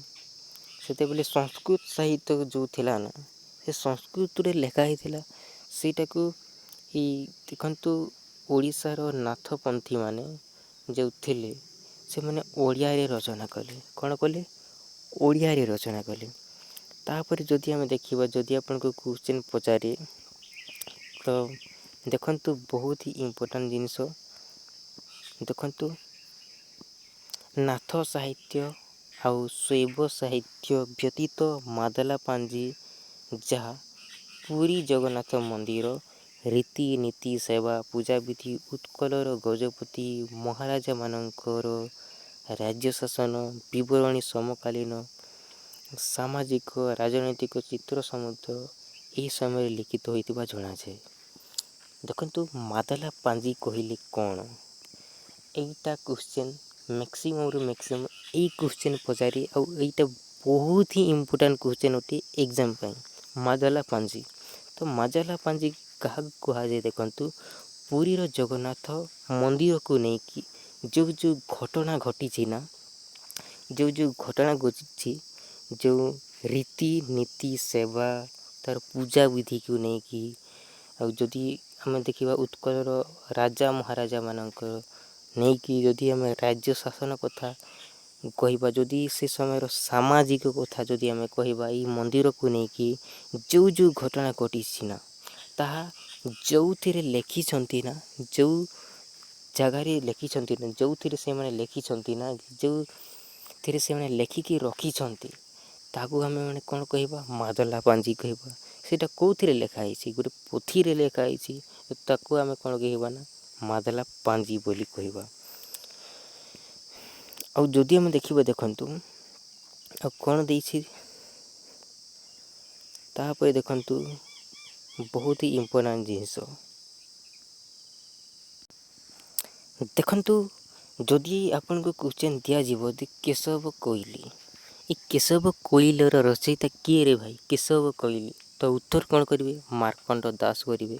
ସେତେବେଳେ ସଂସ୍କୃତ ସାହିତ୍ୟ ଯେଉଁ ଥିଲା ନା, ସେ ସଂସ୍କୃତରେ ଲେଖା ହେଇଥିଲା। ସେଇଟାକୁ ଏଇ ଦେଖନ୍ତୁ ଓଡ଼ିଶାର ନାଥପନ୍ଥୀମାନେ ଯେଉଁ ଥିଲେ, ସେମାନେ ଓଡ଼ିଆରେ ରଚନା କଲେ। କ'ଣ କଲେ? ଓଡ଼ିଆରେ ରଚନା କଲେ। ତାପରେ ଯଦି ଆମେ ଦେଖିବା, ଯଦି ଆପଣଙ୍କୁ କ୍ୱେଶ୍ଚିନ୍ ପଚାରେ ତ ଦେଖନ୍ତୁ, ବହୁତ ହି ଇମ୍ପୋର୍ଟାଣ୍ଟ ଜିନିଷ ଦେଖନ୍ତୁ, ନାଥ ସାହିତ୍ୟ ଆଉ ଶୈବ ସାହିତ୍ୟ ବ୍ୟତୀତ ମାଦଲା ପାଞ୍ଜି, ଯାହା ପୁରୀ ଜଗନ୍ନାଥ ମନ୍ଦିର ରୀତିନୀତି ସେବା ପୂଜାବିଧି ଉତ୍କଳର ଗଜପତି ମହାରାଜାମାନଙ୍କର ରାଜ୍ୟ ଶାସନ ବିବରଣୀ ସମକାଳୀନ ସାମାଜିକ ରାଜନୈତିକ ଚିତ୍ର ସମୁଦ୍ର ଏହି ସମୟରେ ଲିଖିତ ହୋଇଥିବା ଜଣାଯାଏ। ଦେଖନ୍ତୁ, ମାଦଲା ପାଞ୍ଜି କହିଲେ କ'ଣ? ଏଇଟା କ୍ୱେଶ୍ଚିନ୍ ମ୍ୟାକ୍ସିମମ୍ରୁ ମ୍ୟାକ୍ସିମମ୍ ଏଇ କ୍ୱେଶ୍ଚିନ୍ ପଚାରି, ଆଉ ଏଇଟା ବହୁତ ହି ଇମ୍ପୋର୍ଟାଣ୍ଟ କ୍ୱେଶ୍ଚିନ୍ ଅଟେ ଏକ୍ଜାମ୍ ପାଇଁ। ମାଦଲା ପାଞ୍ଜି, ତ ମାଦଲା ପାଞ୍ଜି କାହାକୁ କୁହାଯାଏ? ଦେଖନ୍ତୁ, ପୁରୀର ଜଗନ୍ନାଥ ମନ୍ଦିରକୁ ନେଇକି ଯେଉଁ ଘଟଣା ଘଟିଛି ନା, ଯେଉଁ ଘଟଣା ଘଟିଛି, ଯେଉଁ ରୀତିନୀତି ସେବା ତା'ର ପୂଜାବିଧିକୁ ନେଇକି, ଆଉ ଯଦି ଆମେ ଦେଖିବା ଉତ୍କଳର ରାଜା ମହାରାଜାମାନଙ୍କର ନେଇକି, ଯଦି ଆମେ ରାଜ୍ୟ ଶାସନ କଥା କହିବା, ଯଦି ସେ ସମୟର ସାମାଜିକ କଥା ଯଦି ଆମେ କହିବା, ଏଇ ମନ୍ଦିରକୁ ନେଇକି ଯେଉଁ ଘଟଣା ଘଟିଛି ନା, ତାହା ଯେଉଁଥିରେ ଲେଖିଛନ୍ତି ନା, ଯେଉଁ ଜାଗାରେ ଲେଖିଛନ୍ତି ନା, ଯେଉଁଥିରେ ସେମାନେ ଲେଖିଛନ୍ତି ନା, ଯେଉଁଥିରେ ସେମାନେ ଲେଖିକି ରଖିଛନ୍ତି, ତାହାକୁ ଆମେ ମାନେ କ'ଣ କହିବା? ମାଦଲା ପାଞ୍ଜି କହିବା। ସେଇଟା କେଉଁଥିରେ ଲେଖା ହେଇଛି? ଗୋଟେ ପୋଥିରେ ଲେଖା ହେଇଛି, ତାକୁ ଆମେ କ'ଣ କହିବା ନା, ମାଦଲା ପାଞ୍ଜି ବୋଲି କହିବା। ଆଉ ଯଦି ଆମେ ଦେଖିବା ଦେଖନ୍ତୁ, ଆଉ କ'ଣ ଦେଇଛି, ତାପରେ ଦେଖନ୍ତୁ ବହୁତ ହି ଇମ୍ପୋର୍ଟାଣ୍ଟ ଜିନିଷ ଦେଖନ୍ତୁ, ଯଦି ଆପଣଙ୍କୁ କ୍ୱେଶ୍ଚିନ୍ ଦିଆଯିବ ଯେ କେଶବ କୋଇଲି, ଏ କେଶବ କୋଇଲିର ରଚୟିତା କିଏ ରେ ଭାଇ? କେଶବ କୋଇଲି। ତ ଉତ୍ତର କ'ଣ କରିବେ? ମାର୍କଣ୍ଡ ଦାସ କରିବେ।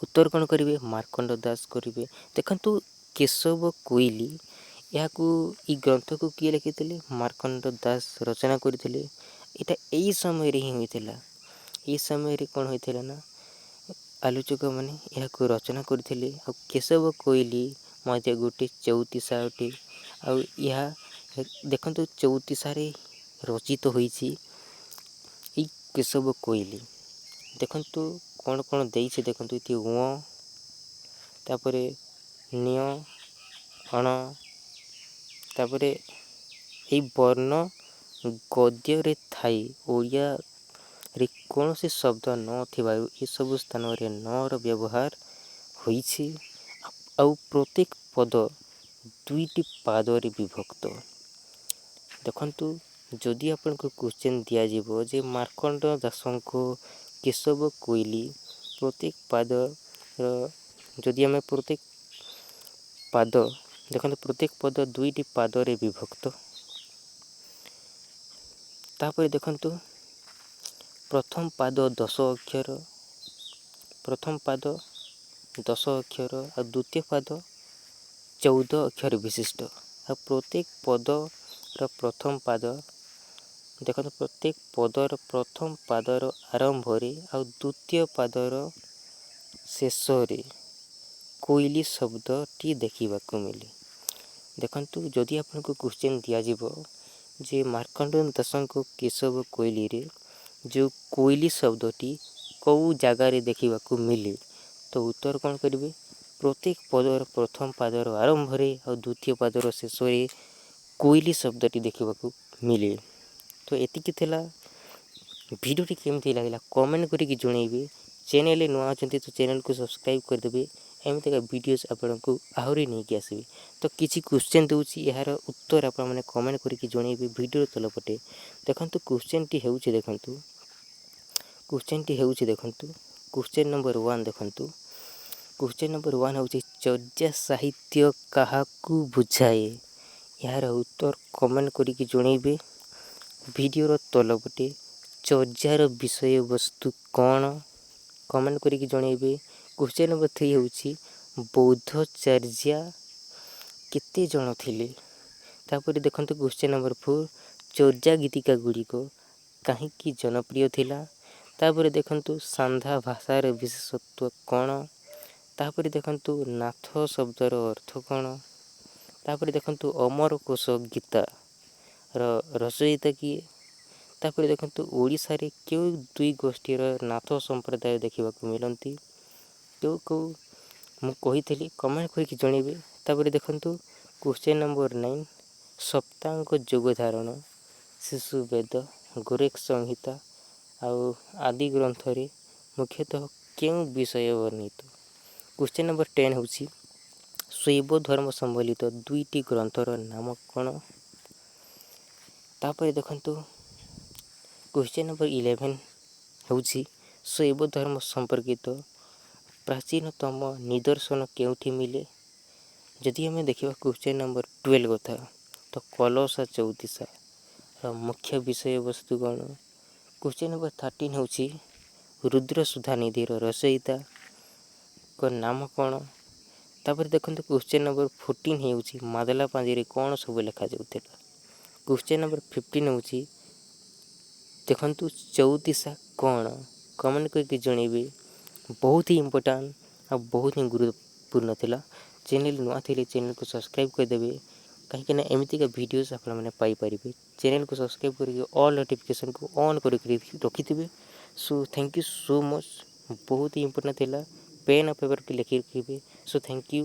ଉତ୍ତର କ'ଣ କରିବେ? ମାର୍କଣ୍ଡ ଦାସ କରିବେ। ଦେଖନ୍ତୁ, କେଶବ କୋଇଲି ଏହାକୁ ଏଇ ଗ୍ରନ୍ଥକୁ କିଏ ଲେଖିଥିଲେ? ମାର୍କଣ୍ଡ ଦାସ ରଚନା କରିଥିଲେ। ଏଇଟା ଏଇ ସମୟରେ ହିଁ ହୋଇଥିଲା। ଏଇ ସମୟରେ କ'ଣ ହୋଇଥିଲା ନା, ଆଲୋଚକମାନେ ଏହାକୁ ରଚନା କରିଥିଲେ। ଆଉ କେଶବ କୋଇଲି ମଧ୍ୟ ଗୋଟିଏ ଚଉତିଶା ଅଟେ। ଆଉ ଏହା ଦେଖନ୍ତୁ, ଚଉତିଶାରେ ରଚିତ ହୋଇଛି ଏଇ କେଶବ କୋଇଲି। ଦେଖନ୍ତୁ କ'ଣ ଦେଇଛି, ଦେଖନ୍ତୁ ଏଠି ତାପରେ ଣ୍ୟ ଅଣ, ତାପରେ ଏଇ ବର୍ଣ୍ଣ ଗଦ୍ୟରେ ଥାଇ ଓଡ଼ିଆରେ କୌଣସି ଶବ୍ଦ ନଥିବାରୁ ଏସବୁ ସ୍ଥାନରେ ର ବ୍ୟବହାର ହୋଇଛି। ଆଉ ପ୍ରତ୍ୟେକ ପଦ 2ଟି ପାଦରେ ବିଭକ୍ତ। ଦେଖନ୍ତୁ, ଯଦି ଆପଣଙ୍କୁ କ୍ୱେଶ୍ଚିନ୍ ଦିଆଯିବ ଯେ ମାର୍କଣ୍ଡ ଦାସଙ୍କ କେଶବ କୋଇଲି ପ୍ରତ୍ୟେକ ପାଦର, ଯଦି ଆମେ ପ୍ରତ୍ୟେକ ପାଦ ଦେଖନ୍ତୁ, ପ୍ରତ୍ୟେକ ପଦ 2ଟି ପାଦରେ ବିଭକ୍ତ। ତାପରେ ଦେଖନ୍ତୁ, ପ୍ରଥମ ପାଦ 10 ଅକ୍ଷର, ପ୍ରଥମ ପାଦ 10 ଅକ୍ଷର, ଆଉ ଦ୍ୱିତୀୟ ପାଦ 14 ଅକ୍ଷର ବିଶିଷ୍ଟ। ଆଉ ପ୍ରତ୍ୟେକ ପଦ ପ୍ରଥମ ପାଦ ଦେଖନ୍ତୁ ପ୍ରତ୍ୟେକ ପଦର ପ୍ରଥମ ପାଦର ଆରମ୍ଭରେ ଆଉ ଦ୍ୱିତୀୟ ପାଦର ଶେଷରେ କୋଇଲି ଶବ୍ଦଟି ଦେଖିବାକୁ ମିଳେ। ଦେଖନ୍ତୁ ଯଦି ଆପଣଙ୍କୁ କ୍ୱେଶ୍ଚିନ୍ ଦିଆଯିବ ଯେ ମାର୍କଣ୍ଡେୟ ଦାସଙ୍କ କେଶବ କୋଇଲିରେ ଯେଉଁ କୋଇଲି ଶବ୍ଦଟି କେଉଁ ଜାଗାରେ ଦେଖିବାକୁ ମିଳେ ତ ଉତ୍ତର କ'ଣ କରିବେ? ପ୍ରତ୍ୟେକ ପଦର ପ୍ରଥମ ପାଦର ଆରମ୍ଭରେ ଆଉ ଦ୍ୱିତୀୟ ପାଦର ଶେଷରେ କୋଇଲି ଶବ୍ଦଟି ଦେଖିବାକୁ ମିଳେ। ତ ଏତିକି ଥିଲା। ଭିଡ଼ିଓଟି କେମିତି ଲାଗିଲା କମେଣ୍ଟ କରିକି ଜଣାଇବେ। ଚ୍ୟାନେଲରେ ନୂଆ ଅଛନ୍ତି ତ ଚ୍ୟାନେଲକୁ ସବସ୍କ୍ରାଇବ୍ କରିଦେବେ। ଏମିତିକା ଭିଡ଼ିଓସ୍ ଆପଣଙ୍କୁ ଆହୁରି ନେଇକି ଆସିବି। ତ କିଛି କ୍ୱେଶ୍ଚିନ୍ ଦେଉଛି, ଏହାର ଉତ୍ତର ଆପଣମାନେ କମେଣ୍ଟ କରିକି ଜଣାଇବେ ଭିଡ଼ିଓର ତଳପଟେ। ଦେଖନ୍ତୁ କ୍ୱେଶ୍ଚିନ୍ଟି ହେଉଛି କ୍ୱେଶ୍ଚିନ୍ ନମ୍ବର 1 ଦେଖନ୍ତୁ। କ୍ୱେଶ୍ଚିନ୍ ନମ୍ବର 1 ହେଉଛି ଚର୍ଯା ସାହିତ୍ୟ କାହାକୁ ବୁଝାଏ? ଏହାର ଉତ୍ତର କମେଣ୍ଟ କରିକି ଜଣାଇବେ ଭିଡ଼ିଓର ତଳପଟେ। ଚର୍ଯାର ବିଷୟବସ୍ତୁ କ'ଣ? କମେଣ୍ଟ କରିକି ଜଣାଇବେ। କ୍ୱେଶ୍ଚିନ୍ ନମ୍ବର 3 ହେଉଛି ବୌଦ୍ଧଚର୍ଯା କେତେ ଜଣ ଥିଲେ? ତାପରେ ଦେଖନ୍ତୁ କ୍ୱେଶ୍ଚିନ୍ ନମ୍ବର 4 ଚର୍ଯା ଗୀତିକା ଗୁଡ଼ିକ କାହିଁକି ଜନପ୍ରିୟ ଥିଲା? ତାପରେ ଦେଖନ୍ତୁ ସାନ୍ଧା ଭାଷାର ବିଶେଷତ୍ୱ କ'ଣ? ତାପରେ ଦେଖନ୍ତୁ ନାଥ ଶବ୍ଦର ଅର୍ଥ କ'ଣ? ତାପରେ ଦେଖନ୍ତୁ ଅମରକୋଷ ଗୀତାର ରଚୟିତା କିଏ? ତାପରେ ଦେଖନ୍ତୁ ଓଡ଼ିଶାରେ କେଉଁ ଦୁଇ ଗୋଷ୍ଠୀର ନାଥ ସମ୍ପ୍ରଦାୟ ଦେଖିବାକୁ ମିଳନ୍ତି? କେଉଁ ମୁଁ କହିଥିଲି କମେଣ୍ଟ କରିକି ଜଣାଇବେ। ତାପରେ ଦେଖନ୍ତୁ କ୍ୱେଶ୍ଚିନ୍ ନମ୍ବର 9 ସପ୍ତାଙ୍ଗ ଯୋଗ ଧାରଣ ଶିଶୁ ବେଦ ଗୋରେଖ ସଂହିତା ଆଉ ଆଦି ଗ୍ରନ୍ଥରେ ମୁଖ୍ୟତଃ କେଉଁ ବିଷୟ ବର୍ଣ୍ଣିତ? କ୍ୱେଶ୍ଚିନ୍ ନମ୍ବର 10 ହେଉଛି ଶୈବ ଧର୍ମ ସମ୍ବଳିତ ଦୁଇଟି ଗ୍ରନ୍ଥର ନାମ କ'ଣ? ତାପରେ ଦେଖନ୍ତୁ କ୍ୱେଶ୍ଚିନ୍ ନମ୍ବର 11 ହେଉଛି ଶୈବ ଧର୍ମ ସମ୍ପର୍କିତ ପ୍ରାଚୀନତମ ନିଦର୍ଶନ କେଉଁଠି ମିଳେ? ଯଦି ଆମେ ଦେଖିବା କ୍ୱେଶ୍ଚିନ୍ ନମ୍ବର 12 କଥା ତ କଳସ ଚଉତିଶାର ମୁଖ୍ୟ ବିଷୟବସ୍ତୁ କ'ଣ? କ୍ୱେଶ୍ଚିନ୍ ନମ୍ବର 13 ହେଉଛି ରୁଦ୍ର ସୁଧାନିଧିର ରଚୟିତାଙ୍କ ନାମ କ'ଣ? ତାପରେ ଦେଖନ୍ତୁ କ୍ୱେଶ୍ଚିନ୍ ନମ୍ବର 14 ହେଉଛି ମାଦଲା ପାଞ୍ଜିରେ କ'ଣ ସବୁ ଲେଖାଯାଉଥିଲା? କ୍ୱେଶ୍ଚିନ୍ ନମ୍ବର 15 ହେଉଛି ଦେଖନ୍ତୁ ଚଉତିଶା କ'ଣ? କମେଣ୍ଟ କରିକି ଜଣାଇବେ। ବହୁତ ହି ଇମ୍ପୋର୍ଟାଣ୍ଟ ଆଉ ବହୁତ ହିଁ ଗୁରୁତ୍ୱପୂର୍ଣ୍ଣ ଥିଲା। ଚ୍ୟାନେଲ ନୂଆ ଥିଲେ ଚ୍ୟାନେଲକୁ ସବସ୍କ୍ରାଇବ୍ କରିଦେବେ, କାହିଁକିନା ଏମିତିକା ଭିଡ଼ିଓସ୍ ଆପଣମାନେ ପାଇପାରିବେ। ଚ୍ୟାନେଲକୁ ସବସ୍କ୍ରାଇବ୍ କରିକି ଅଲ୍ ନୋଟିଫିକେସନ୍କୁ ଅନ୍ କରିକି ରଖିଥିବେ। So thank you so much. ବହୁତ ହି ଇମ୍ପୋର୍ଟାଣ୍ଟ ଥିଲା। ପେନ୍ ଆଉ ପେପର୍ଟି ଲେଖି ରଖିବେ। So thank you.